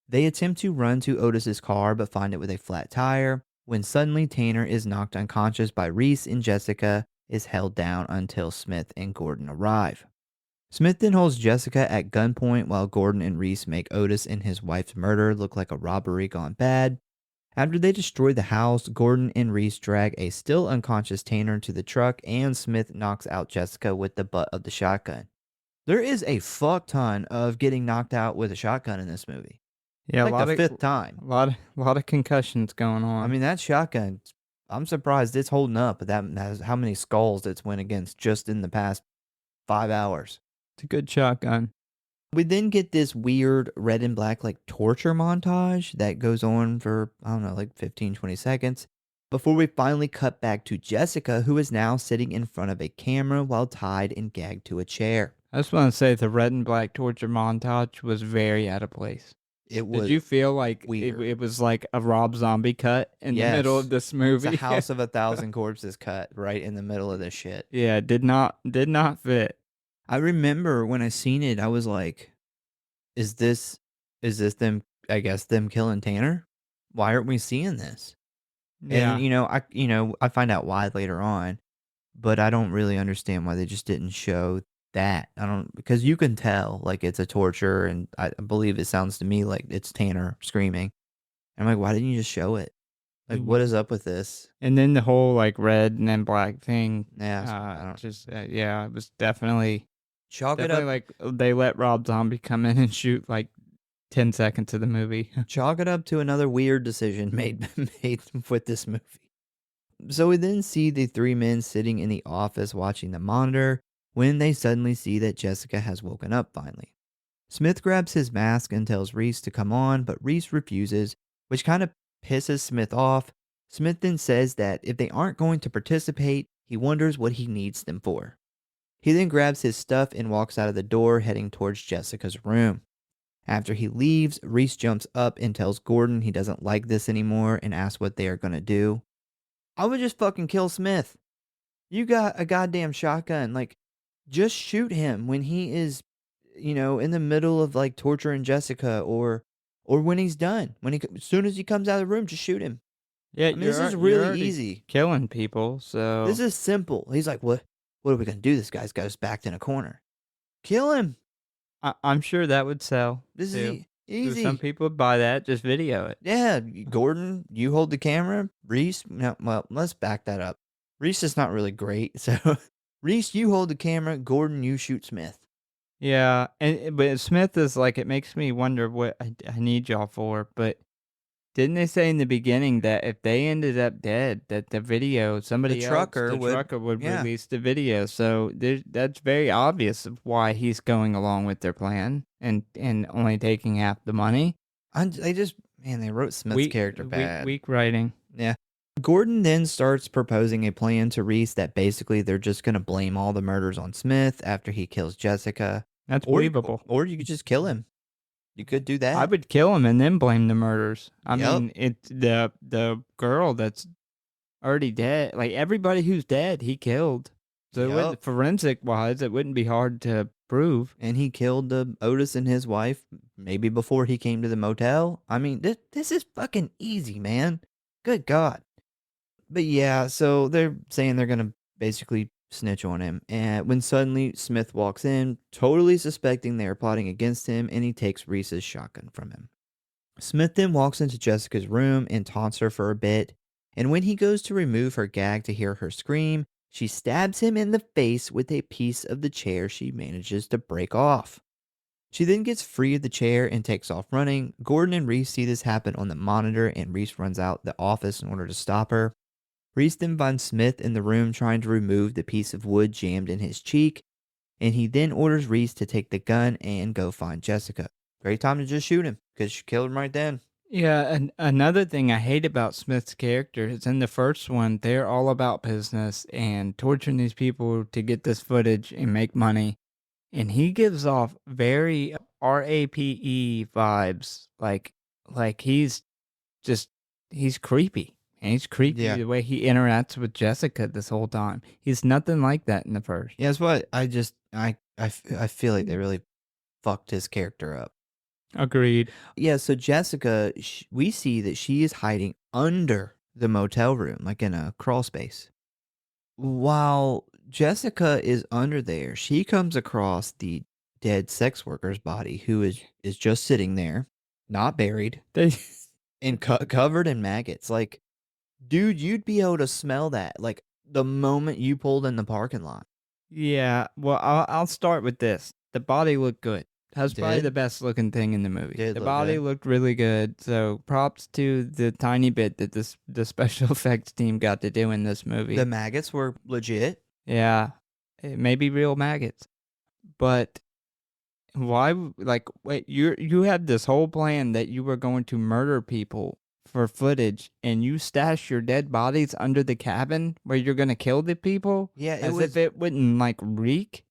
B: They attempt to run to Otis's car but find it with a flat tire, when suddenly Tanner is knocked unconscious by Reese and Jessica is held down until Smith and Gordon arrive. Smith then holds Jessica at gunpoint while Gordon and Reese make Otis and his wife's murder look like a robbery gone bad. After they destroy the house, Gordon and Reese drag a still unconscious Tanner to the truck, and Smith knocks out Jessica with the butt of the shotgun. There is a fuck ton of getting knocked out with a shotgun in this movie.
A: yeah,
B: Like the fifth time.
A: a lot of concussions going on.
B: I mean, that shotgun, I'm surprised it's holding up. That's how many skulls it's went against just in the past 5 hours.
A: it's a good shotgun.
B: We then get this weird red and black like torture montage that goes on for, I don't know, like 15, 20 seconds before we finally cut back to Jessica, who is now sitting in front of a camera while tied and gagged to a chair.
A: I just want to say the red and black torture montage was very out of place.
B: It was
A: Did you feel like
B: weird.
A: it was like a Rob Zombie cut in the middle
B: Yes.
A: of this
B: It's
A: movie?
B: a House of a Thousand Corpses cut right in the middle of this shit.
A: Yeah, it did not fit.
B: I remember when I seen it, I was like, is this them, I guess, them killing Tanner? Why aren't we seeing this?
A: Yeah.
B: And I find out why later on, but I don't really understand why they just didn't show that. Because you can tell like it's a torture, and I believe it sounds to me like it's Tanner screaming. And I'm like, why didn't you just show it? Like, what is up with this?
A: And then the whole like red and then black thing.
B: Yeah, I don't.
A: Yeah, it was definitely
B: Chalk it
A: Definitely
B: up.
A: they let Rob Zombie come in and shoot like 10 seconds of the movie.
B: Chalk it up to another weird decision made with this movie. So we then see the three men sitting in the office watching the monitor when they suddenly see that Jessica has woken up finally. Smith grabs his mask and tells Reese to come on, but Reese refuses, which kind of pisses Smith off. Smith then says that if they aren't going to participate, he wonders what he needs them for. He then grabs his stuff and walks out of the door, heading towards Jessica's room. After he leaves, Reese jumps up and tells Gordon he doesn't like this anymore and asks what they are going to do. I would just fucking kill Smith. You got a goddamn shotgun. Like, just shoot him when he is, in the middle of like torturing Jessica, or when he's done. As soon as he comes out of the room, just shoot him.
A: Yeah,
B: I mean, this is really easy.
A: Killing people, so
B: This is simple. He's like, what are we gonna do? This guy's got us backed in a corner. Kill him.
A: I'm sure that would sell.
B: This
A: too.
B: is
A: So
B: easy.
A: some people would buy that. Just video it.
B: Yeah, Gordon, you hold the camera. Reese, no, well, let's back that up. Reese is not really great, so Reese, you hold the camera. Gordon, you shoot Smith.
A: Yeah, but Smith is like, it makes me wonder what I need y'all for. But didn't they say in the beginning that if they ended up dead, that the video, somebody
B: trucker
A: would
B: yeah.
A: release the video? So that's very obvious of why he's going along with their plan and only taking half the money.
B: They wrote Smith's character bad.
A: Weak writing.
B: Yeah. Gordon then starts proposing a plan to Reese that basically they're just going to blame all the murders on Smith after he kills Jessica.
A: That's believable.
B: Or you could just kill him. You could do that.
A: I would kill him and then blame the murders. I
B: Yep.
A: mean, it's the girl that's already dead. Like, everybody who's dead, he killed. So forensic-wise, it wouldn't be hard to prove.
B: And he killed Otis and his wife maybe before he came to the motel. I mean, this is fucking easy, man. Good God. But yeah, so they're saying they're going to basically snitch on him. And when suddenly Smith walks in, totally suspecting they are plotting against him, and he takes Reese's shotgun from him. Smith then walks into Jessica's room and taunts her for a bit. And when he goes to remove her gag to hear her scream, she stabs him in the face with a piece of the chair she manages to break off. She then gets free of the chair and takes off running. Gordon and Reese see this happen on the monitor, and Reese runs out the office in order to stop her. Reese then finds Smith in the room trying to remove the piece of wood jammed in his cheek, and he then orders Reese to take the gun and go find Jessica. Great time to just shoot him, because she killed him right then.
A: Yeah, and another thing I hate about Smith's character is in the first one, they're all about business and torturing these people to get this footage and make money. And he gives off very RAPE vibes, like he's creepy. And he's creepy the way he interacts with Jessica this whole time. He's nothing like that in the first.
B: Yeah, that's what I feel like they really fucked his character up.
A: Agreed.
B: Yeah, so Jessica, we see that she is hiding under the motel room, like in a crawl space. While Jessica is under there, she comes across the dead sex worker's body, who is just sitting there, not buried, and covered in maggots. Like, dude, you'd be able to smell that, like, the moment you pulled in the parking lot.
A: Yeah, well, I'll start with this. The body looked good. That's probably the best looking thing in the movie. The body looked really good, so props to the tiny bit that the special effects team got to do in this movie.
B: The maggots were legit.
A: Yeah, it may be real maggots, but why? Like, wait, you had this whole plan that you were going to murder people for footage, and you stash your dead bodies under the cabin where you're gonna kill the people.
B: Yeah,
A: if it wouldn't like reek,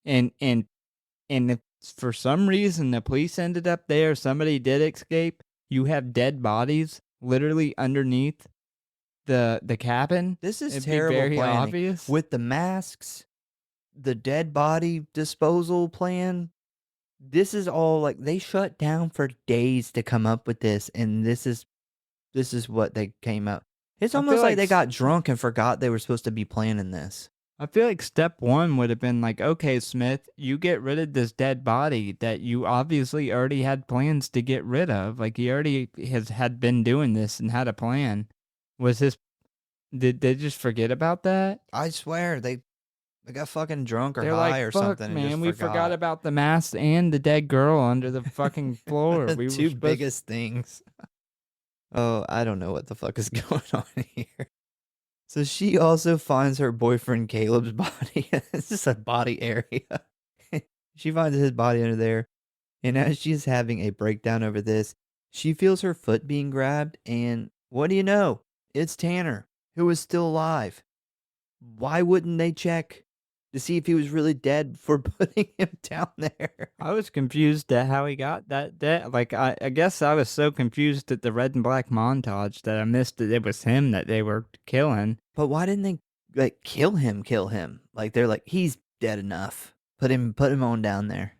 A: and if for some reason the police ended up there, somebody did escape, you have dead bodies literally underneath the cabin.
B: This is
A: It'd
B: terrible
A: be very
B: planning.
A: obvious.
B: With the masks, the dead body disposal plan, this is all like they shut down for days to come up with this, and this is what they came up. It's almost like they got drunk and forgot they were supposed to be planning this.
A: I feel like step one would have been like, okay, Smith, you get rid of this dead body that you obviously already had plans to get rid of. Like, he already had been doing this and had a plan. Did they just forget about that?
B: I swear, They got fucking drunk or
A: They're
B: high
A: like,
B: or
A: fuck,
B: something and
A: man,
B: just
A: we forgot
B: forgot.
A: about the mask and the dead girl under the fucking floor.
B: The
A: We were
B: two
A: supposed
B: biggest things. Oh, I don't know what the fuck is going on here. So she also finds her boyfriend Caleb's body. It's just a body area. She finds his body under there. And as she's having a breakdown over this, she feels her foot being grabbed. And what do you know? It's Tanner, who is still alive. Why wouldn't they check to see if he was really dead before putting him down there?
A: I was confused at how he got that dead. Like, I guess I was so confused at the red and black montage that I missed that it was him that they were killing.
B: But why didn't they like kill him? Like they're like, he's dead enough. Put him on down there.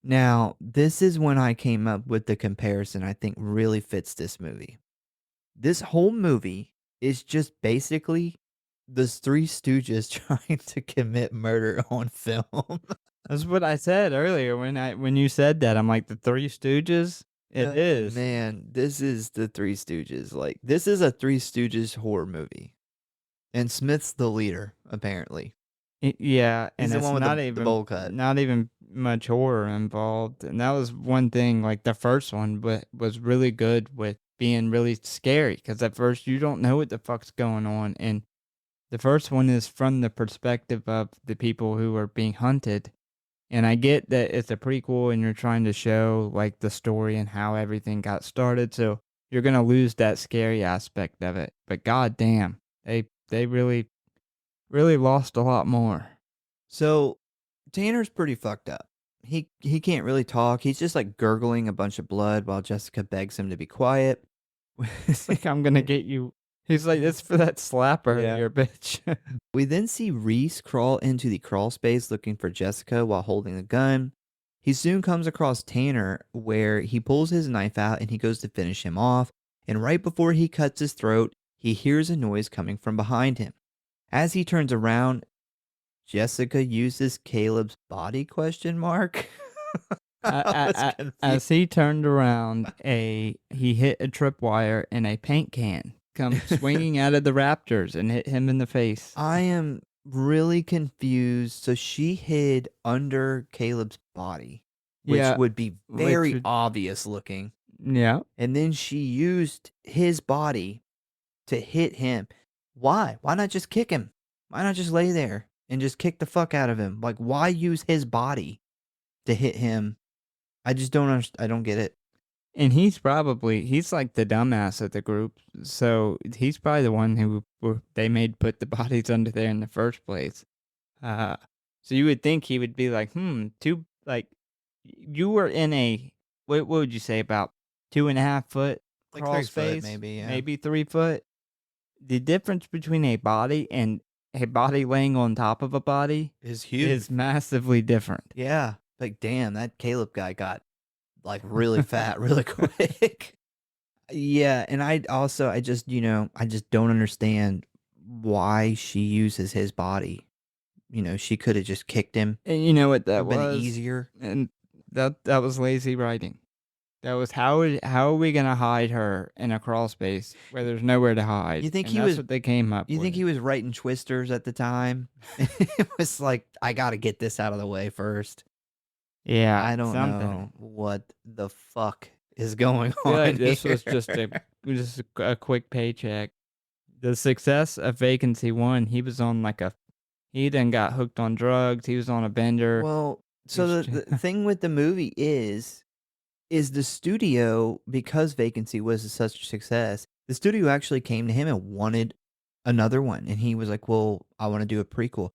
B: Now, this is when I came up with the comparison I think really fits this movie. This whole movie is just basically the Three Stooges trying to commit murder on film.
A: That's what I said earlier when you said that. I'm like, the Three Stooges? It is.
B: Man, this is the Three Stooges. Like, this is a Three Stooges horror movie. And Smith's the leader, apparently.
A: Yeah,
B: He's
A: and
B: the
A: it's
B: one with
A: not
B: the
A: even
B: bowl cut.
A: not even much horror involved. And that was one thing, like the first one was really good with being really scary, because at first you don't know what the fuck's going on. And the first one is from the perspective of the people who are being hunted. And I get that it's a prequel and you're trying to show like the story and how everything got started. So you're going to lose that scary aspect of it. But goddamn, they really lost a lot more.
B: So, Tanner's pretty fucked up. He can't really talk. He's just like gurgling a bunch of blood while Jessica begs him to be quiet.
A: It's like, I'm going to get you. He's like, it's for that slapper,
B: Yeah.
A: you bitch.
B: We then see Reese crawl into the crawl space looking for Jessica while holding a gun. He soon comes across Tanner, where he pulls his knife out and he goes to finish him off. And right before he cuts his throat, he hears a noise coming from behind him. As he turns around, Jessica uses Caleb's body ?
A: As he turned around, he hit a tripwire and a paint can come swinging out of the Raptors and hit him in the face.
B: I am really confused. So she hid under Caleb's body, which
A: Yeah,
B: would be very
A: would-
B: obvious looking.
A: Yeah.
B: And then she used his body to hit him. Why? Why not just kick him? Why not just lay there and just kick the fuck out of him? Like, why use his body to hit him? I just don't understand. I don't get it.
A: And he's like the dumbass of the group. So he's probably the one who they made put the bodies under there in the first place. So you would think he would be like, you were in a, what would you say, about 2.5 foot
B: Like
A: crawl
B: 3 foot,
A: space?
B: maybe, yeah.
A: Maybe 3 foot. The difference between a body and a body laying on top of a body
B: Is huge.
A: is massively different.
B: Yeah. Like, damn, that Caleb guy got like really fat really quick. Yeah. And I just don't understand why she uses his body. She could have just kicked him.
A: And you know what that
B: Would've been
A: was?
B: easier.
A: And that was lazy writing. That was how are we gonna hide her in a crawl space where there's nowhere to hide?
B: You think
A: And
B: he
A: that's
B: was-
A: what they came up
B: You
A: with?
B: think he was writing Twisters at the time? It was like, I got to get this out of the way first.
A: Yeah,
B: I don't
A: something.
B: know what the fuck is going
A: I feel
B: on
A: like this was
B: here.
A: just a quick paycheck. The success of Vacancy 1, he was on he then got hooked on drugs. He was on a bender.
B: Well, so
A: He's
B: the thing with the movie is the studio, because Vacancy was such a success, the studio actually came to him and wanted another one. And he was like, well, I want to do a prequel.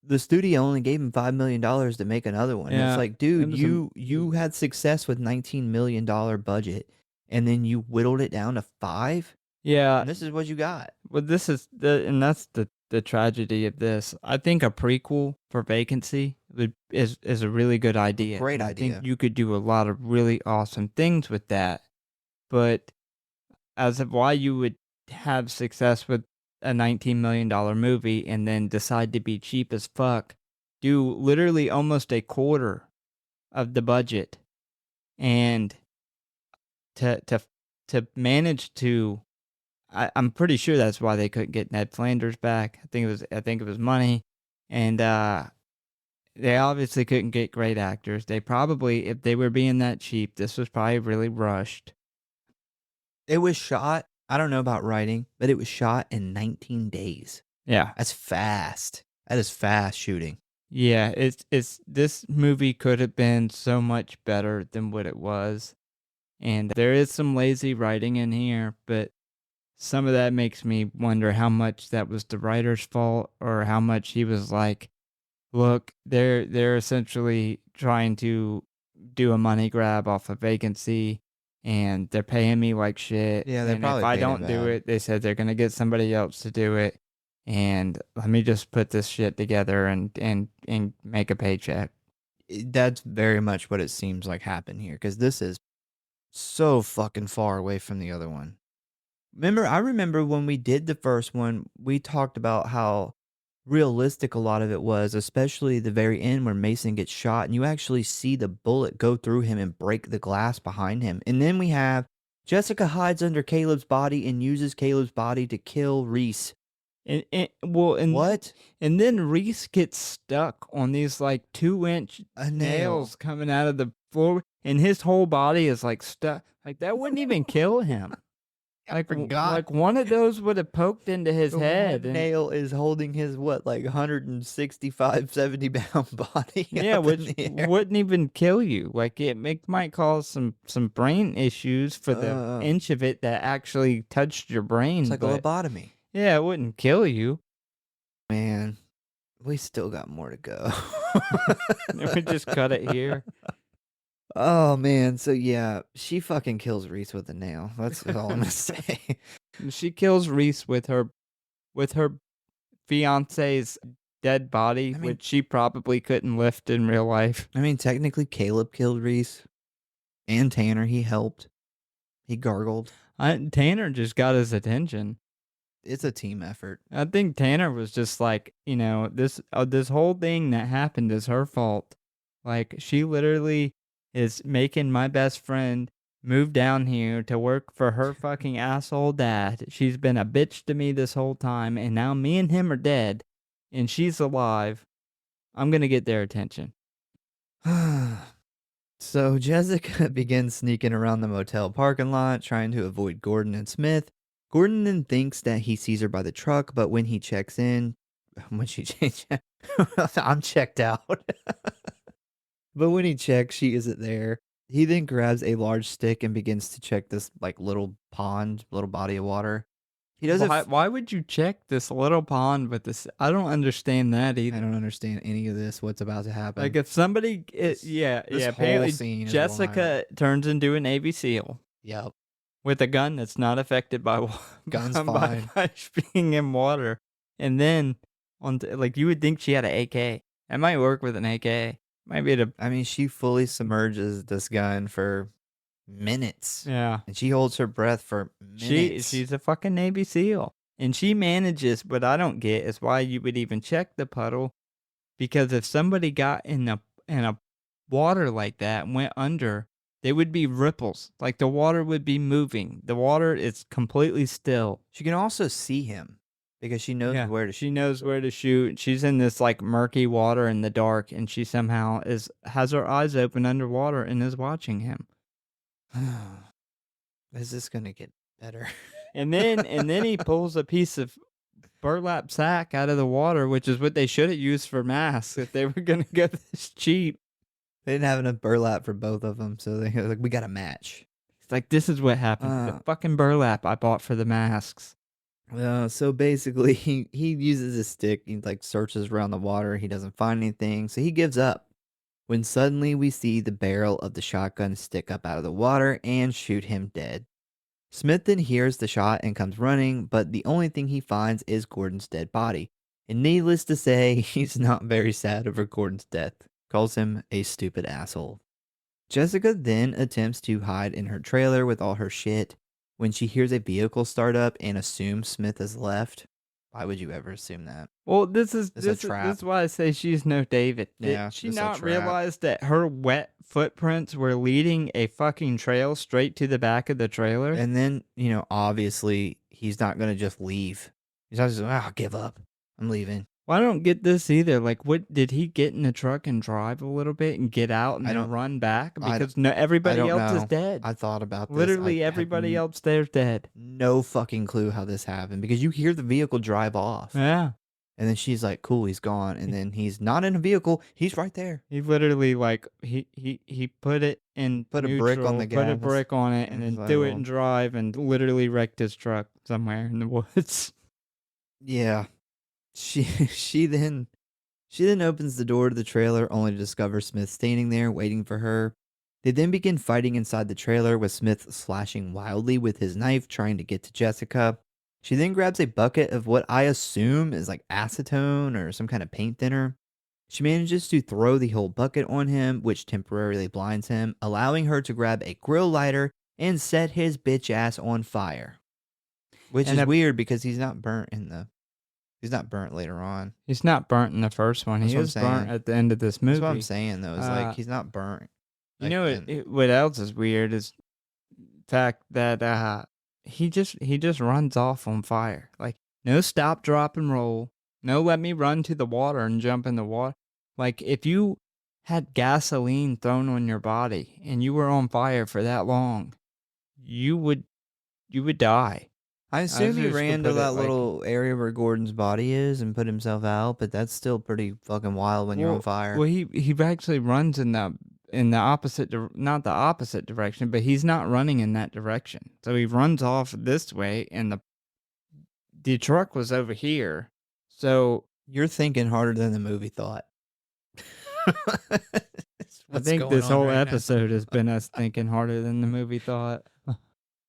B: The studio only gave him $5 million to make another one. And
A: Yeah,
B: it's like,
A: it
B: dude,
A: was
B: you had success with $19 million budget, and then you whittled it down to 5,
A: yeah,
B: and this is what you got.
A: well, this is that's the tragedy of this. I think a prequel for Vacancy is a really good idea.
B: Great
A: And I
B: idea.
A: think you could do a lot of really awesome things with that. But as of why you would have success with a $19 million movie and then decide to be cheap as fuck, do literally almost a quarter of the budget, and to manage to, I'm pretty sure that's why they couldn't get Ned Flanders back. I think it was money, And they obviously couldn't get great actors. They probably, if they were being that cheap, this was probably really rushed.
B: It was shot, I don't know about writing, but it was shot in 19 days.
A: Yeah.
B: That's fast. That is fast shooting.
A: Yeah, it's this movie could have been so much better than what it was. And there is some lazy writing in here, but some of that makes me wonder how much that was the writer's fault or how much he was like, look, they're essentially trying to do a money grab off a vacancy and they're paying me like shit.
B: Yeah, they're
A: and
B: probably
A: if I
B: paying
A: don't do
B: bad.
A: it, they said they're gonna get somebody else to do it. And let me just put this shit together and make a paycheck.
B: That's very much what it seems like happened here, because this is so fucking far away from the other one. I remember when we did the first one, we talked about how realistic a lot of it was, especially the very end where Mason gets shot and you actually see the bullet go through him and break the glass behind him. And then we have Jessica hides under Caleb's body and uses Caleb's body to kill Reese.
A: What? And then Reese gets stuck on these like 2-inch
B: A nail.
A: nails coming out of the floor, and his whole body is like stuck. Like that wouldn't even kill him. Like like one of those would have poked into his head.
B: One nail is holding his, what, like 165, 70 pound body.
A: Yeah,
B: up in
A: which
B: the air.
A: wouldn't even kill you. Like it might cause some brain issues for the inch of it that actually touched your brain.
B: It's like a
A: but
B: lobotomy.
A: yeah, it wouldn't kill you.
B: Man, we still got more to go.
A: We just cut it here.
B: Oh, man. So, yeah, she fucking kills Reese with a nail. That's all I'm going to say.
A: She kills Reese with her fiance's dead body, which she probably couldn't lift in real life.
B: I mean, technically, Caleb killed Reese. And Tanner, he helped. He gargled.
A: Tanner just got his attention.
B: It's a team effort.
A: I think Tanner was just like, this whole thing that happened is her fault. Like, she literally is making my best friend move down here to work for her fucking asshole dad. She's been a bitch to me this whole time, and now me and him are dead, and she's alive. I'm gonna get their attention.
B: So Jessica begins sneaking around the motel parking lot, trying to avoid Gordon and Smith. Gordon then thinks that he sees her by the truck, but when he checks in, I'm checked out. But when he checks, she isn't there. He then grabs a large stick and begins to check this like little body of water. He doesn't.
A: Why would you check this little pond with this? I don't understand that either.
B: I don't understand any of this. What's about to happen?
A: Like if somebody,
B: this
A: apparently
B: whole scene is
A: Jessica turns into a Navy SEAL.
B: Yep.
A: With a gun that's not affected by
B: Gun's fine.
A: by being in water, and then like you would think she had an AK. That might work with an AK. Might be
B: I mean, she fully submerges this gun for minutes.
A: Yeah,
B: and she holds her breath for minutes.
A: She's a fucking Navy SEAL, and she manages. What I don't get is why you would even check the puddle, because if somebody got in a water like that and went under, there would be ripples. Like the water would be moving. The water is completely still.
B: She can also see him because she knows where to shoot.
A: She knows where to shoot. She's in this like murky water in the dark, and she somehow has her eyes open underwater and is watching him.
B: Is this gonna get better?
A: And then he pulls a piece of burlap sack out of the water, which is what they should have used for masks if they were gonna go this cheap.
B: They didn't have enough burlap for both of them, so they were like, we got a match.
A: It's like, this is what happened. The fucking burlap I bought for the masks.
B: So basically, he uses his stick. He like searches around the water. He doesn't find anything, so he gives up. When suddenly we see the barrel of the shotgun stick up out of the water and shoot him dead. Smith then hears the shot and comes running, but the only thing he finds is Gordon's dead body. And needless to say, he's not very sad over Gordon's death. Calls him a stupid asshole. Jessica then attempts to hide in her trailer with all her shit when she hears a vehicle start up and assumes Smith has left. Why would you ever assume that?
A: Well, this is
B: trap.
A: why I say she's no David.
B: Yeah,
A: Did she
B: it's a
A: not
B: trap.
A: realize that her wet footprints were leading a fucking trail straight to the back of the trailer?
B: And then, obviously, he's not going to just leave. He's not just, give up. I'm leaving.
A: Well, I don't get this either. Like, what did he get in the truck and drive a little bit and get out and
B: I
A: then
B: don't-
A: run back?
B: I
A: Because no,
B: I
A: everybody
B: don't
A: else is
B: know.
A: dead.
B: I thought about this.
A: Literally
B: I
A: everybody
B: had
A: else there's dead.
B: no fucking clue how this happened because you hear the vehicle drive off.
A: Yeah.
B: And then she's like, cool, he's gone. And then he's not in a vehicle. He's right there.
A: He literally like he put it in
B: Put a
A: neutral,
B: brick on the
A: put a
B: gas,
A: brick on it, and
B: and
A: then
B: it's
A: do
B: like,
A: it and drive, and literally wrecked his truck somewhere in the woods.
B: Yeah. She then opens the door to the trailer only to discover Smith standing there waiting for her. They then begin fighting inside the trailer with Smith slashing wildly with his knife trying to get to Jessica. She then grabs a bucket of what I assume is like acetone or some kind of paint thinner. She manages to throw the whole bucket on him, which temporarily blinds him, allowing her to grab a grill lighter and set his bitch ass on fire. Which
A: And
B: is weird because he's not burnt later on.
A: He's not burnt in the first one.
B: That's
A: He
B: what I'm
A: is burnt
B: saying.
A: at the end of this movie.
B: That's what I'm saying though. It's like he's not burnt.
A: You
B: like
A: know
B: then.
A: what else is weird is the fact that he just runs off on fire. Like no stop, drop, and roll. No let me run to the water and jump in the water. Like if you had gasoline thrown on your body and you were on fire for that long, you would die.
B: I assume he
A: just
B: ran
A: put
B: to
A: it
B: that
A: like-
B: little area where Gordon's body is and put himself out, but that's still pretty fucking wild when you're on fire.
A: Well, he actually runs in the opposite, not the opposite direction, but he's not running in that direction. So he runs off this way, and the truck was over here. So
B: You're thinking harder than the movie thought.
A: I think this whole episode has been us thinking harder than the movie thought.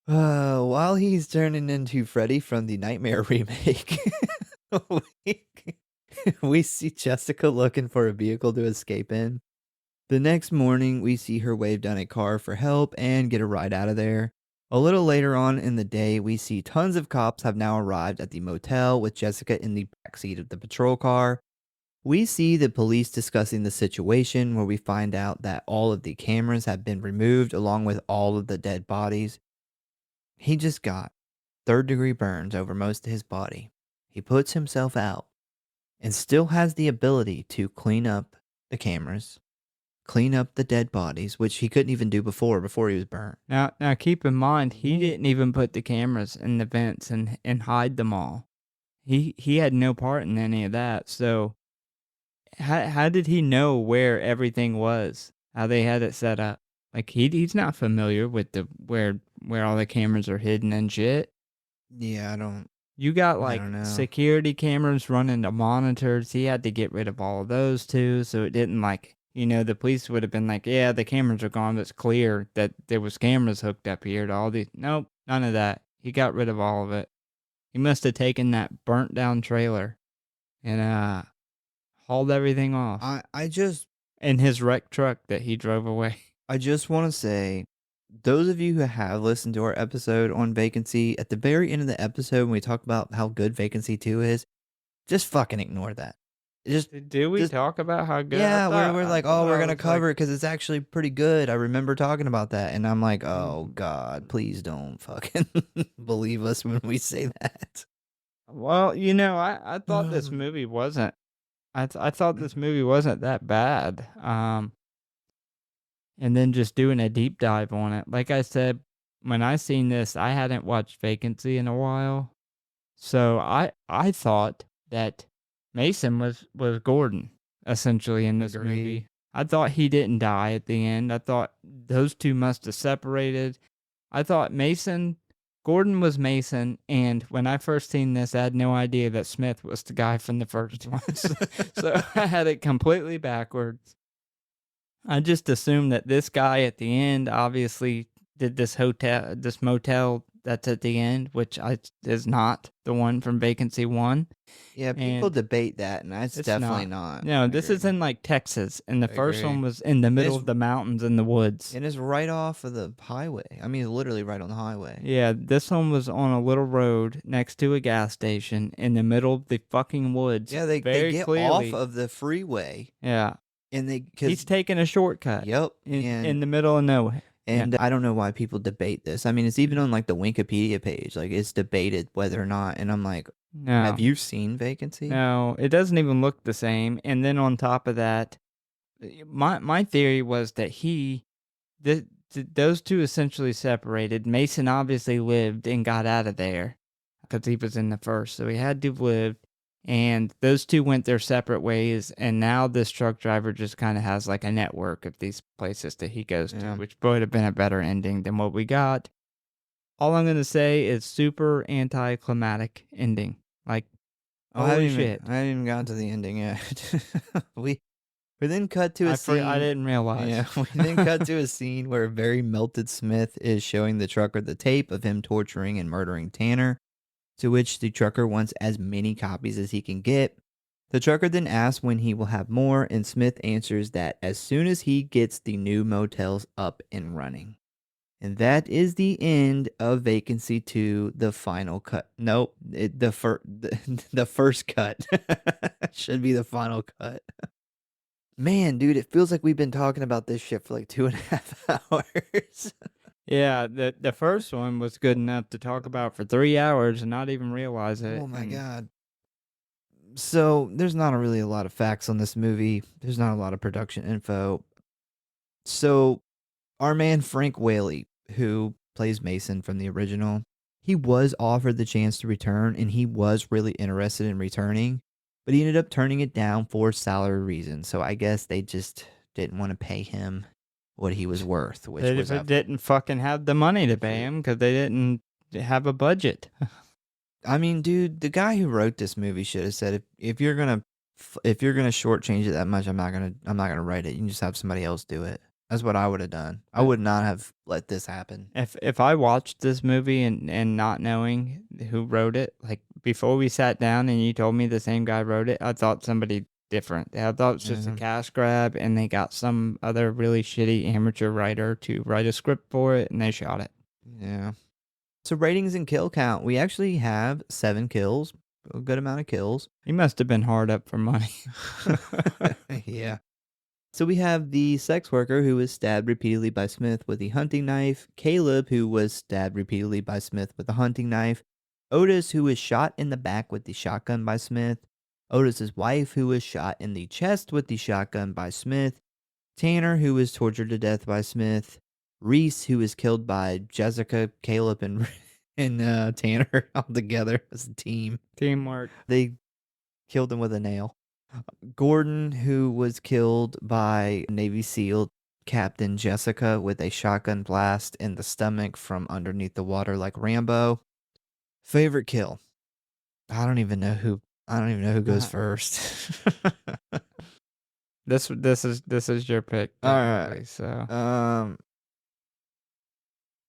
B: While he's turning into Freddy from the Nightmare remake, we see Jessica looking for a vehicle to escape in. The next morning, we see her wave down a car for help and get a ride out of there. A little later on in the day, we see tons of cops have now arrived at the motel with Jessica in the backseat of the patrol car. We see the police discussing the situation where we find out that all of the cameras have been removed along with all of the dead bodies. He just got third-degree burns over most of his body. He puts himself out and still has the ability to clean up the cameras, clean up the dead bodies, which he couldn't even do before he was burnt.
A: Now keep in mind, he didn't even put the cameras in the vents and hide them all. He had no part in any of that. So how did he know where everything was? How they had it set up? Like he's not familiar with the where all the cameras are hidden and shit.
B: Yeah,
A: You got
B: I
A: like
B: don't know.
A: security cameras running the monitors. He had to get rid of all of those too, so it didn't like, the police would have been like, yeah, the cameras are gone. It's clear that there was cameras hooked up here to all these. Nope, none of that. He got rid of all of it. He must have taken that burnt down trailer and hauled everything off
B: I just
A: in his wrecked truck that he drove away.
B: I just want to say, those of you who have listened to our episode on Vacancy, at the very end of the episode when we talk about how good Vacancy 2 is, just fucking ignore that. Just
A: Did we
B: just-
A: talk about how good?
B: yeah,
A: I thought-
B: we're like,
A: I thought
B: oh, we're
A: I
B: gonna
A: was
B: cover
A: like,
B: it because it's actually pretty good. I remember talking about that, and I'm like, oh god, please don't fucking believe us when we say that.
A: Well, I thought this movie wasn't. I thought this movie wasn't that bad. And then just doing a deep dive on it. Like I said, when I seen this, I hadn't watched Vacancy in a while, so I thought that Mason was Gordon essentially in this
B: Agreed.
A: movie. I thought he didn't die at the end. I thought those two must have separated. I thought Gordon was Mason, and when I first seen this, I had no idea that Smith was the guy from the first one. So I had it completely backwards. I just assumed that this guy at the end obviously did this motel that's at the end, which is not the one from Vacancy 1.
B: Yeah, people
A: And
B: debate that, and that's
A: it's
B: definitely not.
A: No,
B: I
A: this is
B: agree.
A: in like Texas, and the
B: I
A: first one
B: agree.
A: was in the middle
B: It's-
A: of the mountains in the woods.
B: And it's right off of the highway. I mean, literally right on the highway.
A: Yeah, this one was on a little road next to a gas station in the middle of the fucking woods.
B: Yeah, they
A: very
B: get
A: clearly.
B: off of the freeway,
A: Yeah,
B: and
A: he's taking a shortcut.
B: yep,
A: in the middle of nowhere.
B: And I don't know why people debate this. I mean, it's even on like the Wikipedia page. Like it's debated whether or not. And I'm like,
A: No.
B: Have you seen Vacancy?
A: No, it doesn't even look the same. And then on top of that, my theory was that those two essentially separated. Mason obviously lived and got out of there because he was in the first, so he had to have lived. And those two went their separate ways, and now this truck driver just kind of has like a network of these places that he goes to, which would have been a better ending than what we got. All I'm gonna say is super anticlimactic ending. Like, holy shit!
B: I haven't even gotten to the ending yet. we then cut to a scene.
A: I didn't realize.
B: Yeah, we then cut to a scene where a very melted Smith is showing the trucker the tape of him torturing and murdering Tanner, to which the trucker wants as many copies as he can get. The trucker then asks when he will have more, and Smith answers that as soon as he gets the new motels up and running. And that is the end of Vacancy 2, the final cut. Nope, the first cut. Should be the final cut. Man, dude, it feels like we've been talking about this shit for like 2.5 hours.
A: Yeah, the first one was good enough to talk about for 3 hours and not even realize it.
B: Oh my god. So, there's not really a lot of facts on this movie. There's not a lot of production info. So, our man Frank Whaley, who plays Mason from the original, he was offered the chance to return, and he was really interested in returning, but he ended up turning it down for salary reasons. So I guess they just didn't want to pay him what he was worth, which
A: They
B: was
A: didn't fucking have the money to pay him because they didn't have a budget.
B: I mean, dude, the guy who wrote this movie should have said, if you're gonna shortchange it that much, I'm not gonna write it. You can just have somebody else do it. That's what I would have done. I would not have let this happen.
A: If I watched this movie and not knowing who wrote it, like before we sat down and you told me the same guy wrote it, I thought somebody different. I thought it was just a cash grab and they got some other really shitty amateur writer to write a script for it and they shot it.
B: Yeah. So ratings and kill count. We actually have 7 kills, a good amount of kills.
A: He must have been hard up for money.
B: Yeah. So we have the sex worker who was stabbed repeatedly by Smith with the hunting knife, Caleb who was stabbed repeatedly by Smith with the hunting knife, Otis who was shot in the back with the shotgun by Smith, Otis's wife who was shot in the chest with the shotgun by Smith, Tanner who was tortured to death by Smith, Reese who was killed by Jessica, Caleb, and Tanner all together as a team.
A: Teamwork.
B: They killed him with a nail. Gordon, who was killed by Navy SEAL Captain Jessica with a shotgun blast in the stomach from underneath the water like Rambo. Favorite kill. I don't even know who goes first.
A: This is your pick.
B: All right.
A: So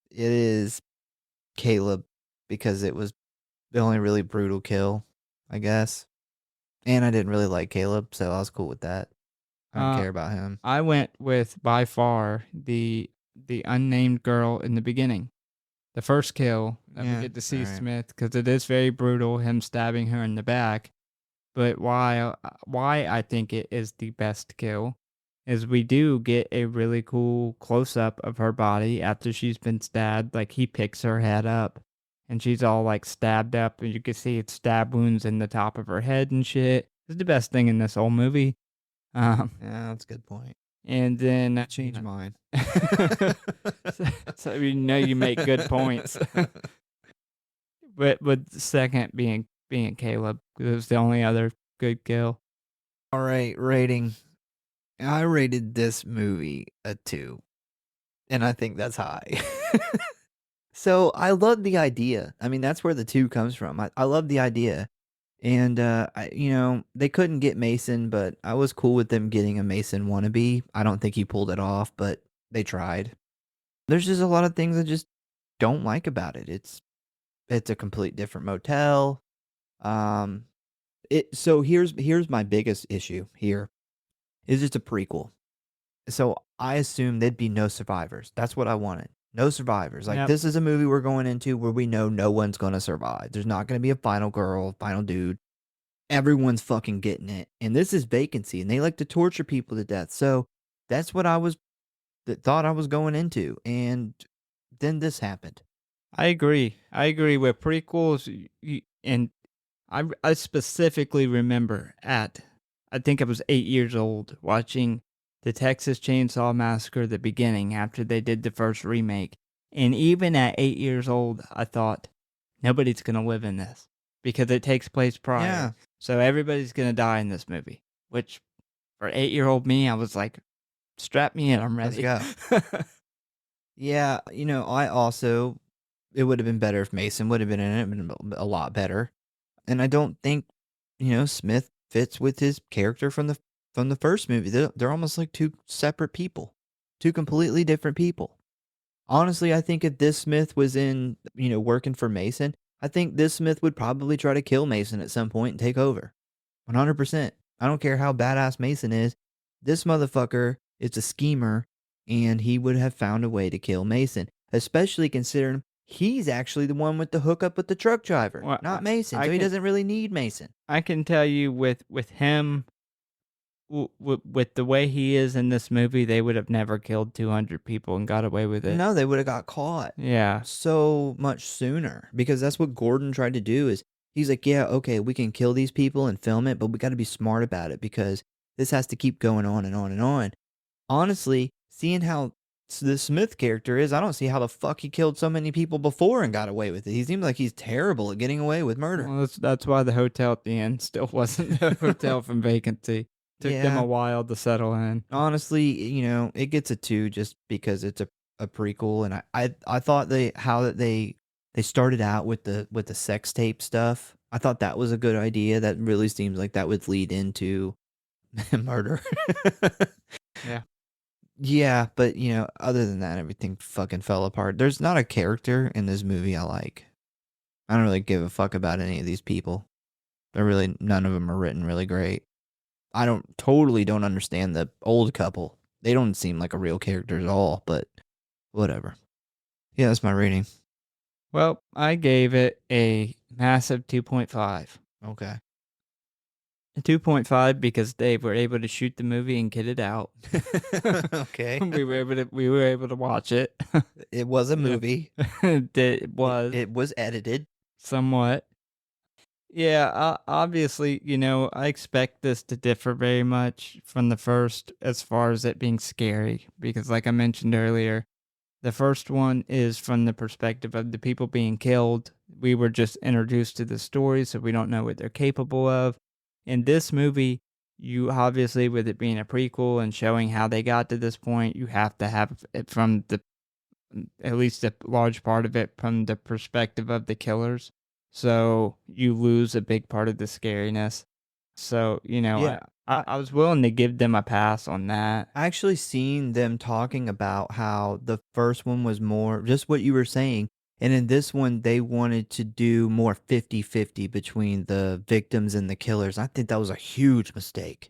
B: it is Caleb because it was the only really brutal kill, I guess. And I didn't really like Caleb, so I was cool with that. I don't care about him.
A: I went with by far the unnamed girl in the beginning. The first kill that we get to see Smith, because it is very brutal, him stabbing her in the back. But why I think it is the best kill is we do get a really cool close-up of her body after she's been stabbed. Like, he picks her head up, and she's all, like, stabbed up, and you can see it's stab wounds in the top of her head and shit. It's the best thing in this whole movie.
B: Yeah, that's a good point.
A: And then...
B: Change mine.
A: so you know you make good points. But the second being Caleb, because it was the only other good kill.
B: All right, rating. I rated this movie a 2, and I think that's high. So I love the idea. I mean, that's where the 2 comes from. I love the idea. And, they couldn't get Mason, but I was cool with them getting a Mason wannabe. I don't think he pulled it off, but they tried. There's just a lot of things I just don't like about it. It's a complete different motel. So here's my biggest issue here. Is it's a prequel. So I assumed there'd be no survivors. That's what I wanted. No survivors. Like, this is a movie we're going into where we know no one's going to survive. There's not going to be a final girl, final dude. Everyone's fucking getting it. And this is Vacancy, and they like to torture people to death. So that's what thought I was going into. And then this happened.
A: I agree with prequels, and I specifically remember I think I was 8 years old watching the Texas Chainsaw Massacre, the beginning, after they did the first remake. And even at 8 years old, I thought, nobody's going to live in this because it takes place prior.
B: Yeah.
A: So everybody's going to die in this movie, which for 8-year-old me, I was like, strap me in, I'm
B: Let's
A: ready.
B: go. Yeah, I also, it would have been better if Mason would have been in it, been a lot better. And I don't think, Smith fits with his character from the first movie. They're almost like two separate people, two completely different people. Honestly, I think if this Smith was in, working for Mason, I think this Smith would probably try to kill Mason at some point and take over. 100%. I don't care how badass Mason is. This motherfucker is a schemer, and he would have found a way to kill Mason, especially considering he's actually the one with the hookup with the truck driver,
A: Well,
B: not Mason.
A: I
B: So he
A: can-
B: doesn't really need Mason.
A: I can tell you with him, with the way he is in this movie, they would have never killed 200 people and got away with it.
B: No, they would have got caught
A: Yeah.
B: so much sooner, because that's what Gordon tried to do. Is he's like, yeah, okay, we can kill these people and film it, but we got to be smart about it because this has to keep going on and on and on. Honestly, seeing how the Smith character is, I don't see how the fuck he killed so many people before and got away with it. He seems like he's terrible at getting away with murder.
A: Well, that's why the hotel at the end still wasn't the hotel from Vacancy. Took them
B: Yeah.
A: a while to settle in.
B: Honestly, it gets a 2 just because it's a prequel, and I thought they started out with the sex tape stuff. I thought that was a good idea. That really seems like that would lead into murder.
A: Yeah.
B: Yeah, but other than that, everything fucking fell apart. There's not a character in this movie I like. I don't really give a fuck about any of these people. None of them are written really great. I don't understand the old couple. They don't seem like a real character at all, but whatever. Yeah, that's my rating.
A: Well, I gave it a massive 2.5.
B: Okay.
A: A 2.5 because they were able to shoot the movie and get it out.
B: Okay.
A: we were able to watch it.
B: It was a movie.
A: It was
B: It was edited.
A: somewhat. Yeah, obviously, I expect this to differ very much from the first as far as it being scary because like I mentioned earlier, the first one is from the perspective of the people being killed. We were just introduced to the story, so we don't know what they're capable of. In this movie, you obviously, with it being a prequel and showing how they got to this point, you have to have it from at least a large part of it from the perspective of the killers. So you lose a big part of the scariness. So,
B: Yeah.
A: I was willing to give them a pass on that.
B: I actually seen them talking about how the first one was more just what you were saying. And in this one, they wanted to do more 50-50 between the victims and the killers. I think that was a huge mistake.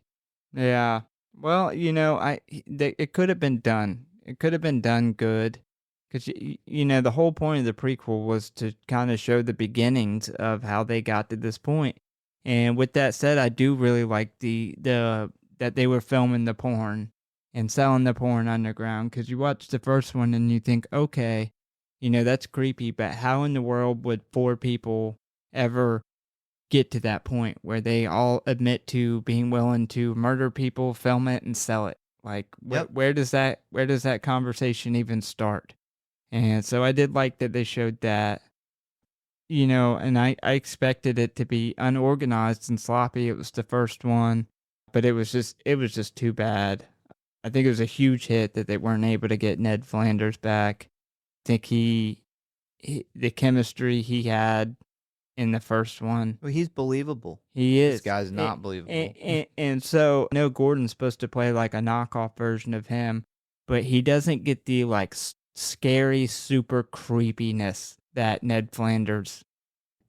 A: Yeah. Well, it could have been done. It could have been done good. Because, the whole point of the prequel was to kind of show the beginnings of how they got to this point. And with that said, I do really like that they were filming the porn and selling the porn underground. Because you watch the first one and you think, okay, that's creepy, but how in the world would 4 people ever get to that point where they all admit to being willing to murder people, film it, and sell it? Like,
B: Yep.
A: where does that conversation even start? And so I did like that they showed that, and I expected it to be unorganized and sloppy. It was the first one, but it was just too bad. I think it was a huge hit that they weren't able to get Ned Flanders back. I think the chemistry he had in the first one.
B: Well, he's believable.
A: He is.
B: This guy's not believable.
A: And so, I know Gordon's supposed to play like a knockoff version of him, but he doesn't get the like scary, super creepiness that Ned Flanders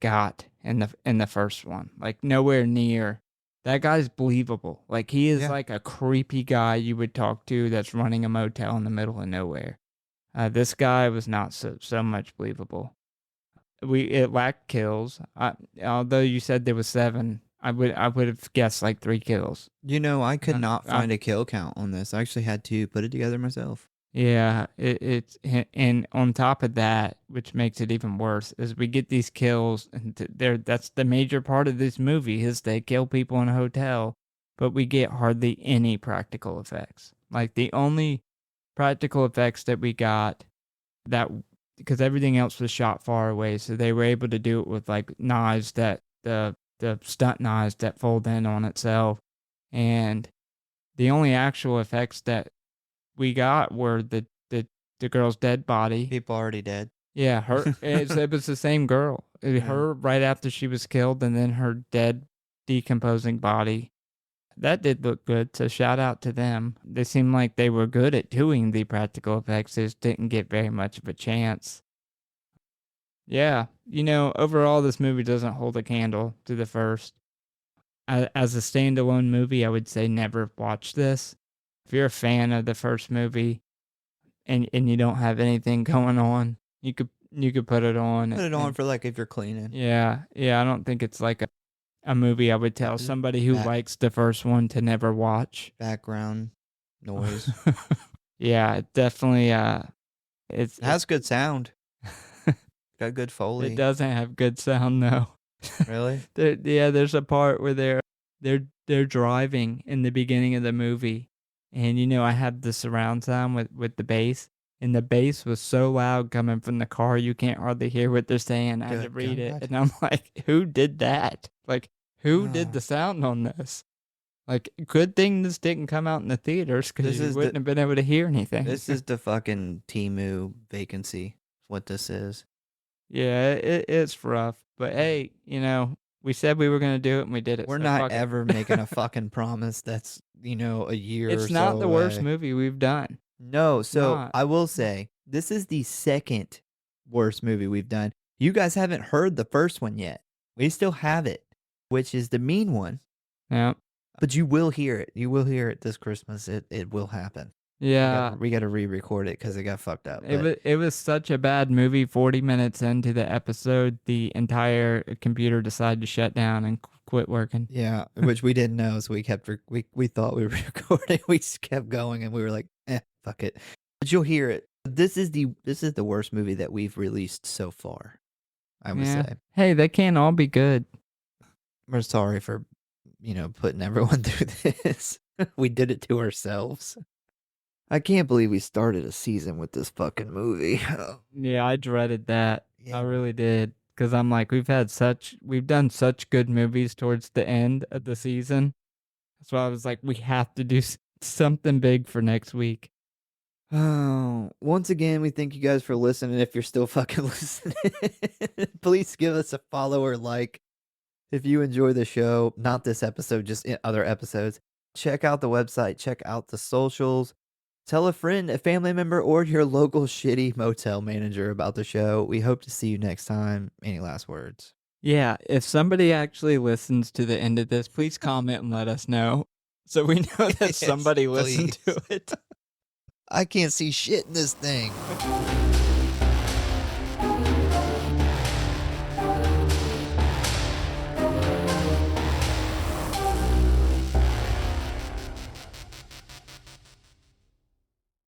A: got in the first one. Like nowhere near. That guy's believable. Like he is like a creepy guy you would talk to that's running a motel in the middle of nowhere. This guy was not so much believable. It lacked kills. Although you said there was 7, I would have guessed like 3 kills.
B: I could not
A: Uh,
B: find a kill count on this. I actually had to put it together myself.
A: Yeah, and on top of that, which makes it even worse, is we get these kills, and that's the major part of this movie is they kill people in a hotel, but we get hardly any practical effects. Like the only practical effects that we got that because everything else was shot far away, so they were able to do it with like knives that the stunt knives that fold in on itself, and the only actual effects that we got were the girl's dead body.
B: People already dead.
A: Yeah, it was the same girl. Her right after she was killed, and then her dead, decomposing body. That did look good, so shout out to them. They seemed like they were good at doing the practical effects, they just didn't get very much of a chance. Yeah, overall this movie doesn't hold a candle to the first. As a standalone movie, I would say never watch this. If you're a fan of the first movie and you don't have anything going on, you could put it on.
B: Put it on for like if you're cleaning.
A: Yeah, I don't think it's like a movie I would tell somebody who likes the first one to never watch.
B: Background noise.
A: Yeah, it definitely
B: it has good sound. Got good Foley.
A: It doesn't have good sound though.
B: Really?
A: There's a part where they're driving in the beginning of the movie, and I had the surround sound with the bass, and the bass was so loud coming from the car you can't hardly hear what they're saying. I had to read it, and I'm like, who did that? Like, who did the sound on this? Like, good thing this didn't come out in the theaters because you wouldn't have been able to hear anything.
B: This is the fucking Temu Vacancy. What this is.
A: Yeah, it's rough. But hey, we said we were going to do it and we did it.
B: We're not ever making a fucking promise that's, a year or so
A: It's not the worst
B: away.
A: movie we've done.
B: No, so I will say, this is the second worst movie we've done. You guys haven't heard the first one yet. We still have it, which is the mean one.
A: Yeah.
B: But you will hear it. You will hear it this Christmas. It will happen.
A: Yeah.
B: We got to re-record it because it got fucked up.
A: It was such a bad movie. 40 minutes into the episode, the entire computer decided to shut down and quit working.
B: Yeah, which we didn't know, so we kept we thought we were recording. We just kept going, and we were like, fuck it. But you'll hear it. This is the worst movie that we've released so far, I would say.
A: Hey, they can't all be good.
B: We're sorry for, putting everyone through this. We did it to ourselves. I can't believe we started a season with this fucking movie.
A: Yeah, I dreaded that.
B: Yeah.
A: I really did. Because I'm like, we've done such good movies towards the end of the season. So I was like, we have to do something big for next week.
B: Oh, once again, we thank you guys for listening. If you're still fucking listening, please give us a follow or like. If you enjoy the show, not this episode, just in other episodes, check out the website, check out the socials. Tell a friend, a family member, or your local shitty motel manager about the show. We hope to see you next time. Any last words?
A: Yeah, if somebody actually listens to the end of this, please comment and let us know so we know that somebody listened to it.
B: I can't see shit in this thing.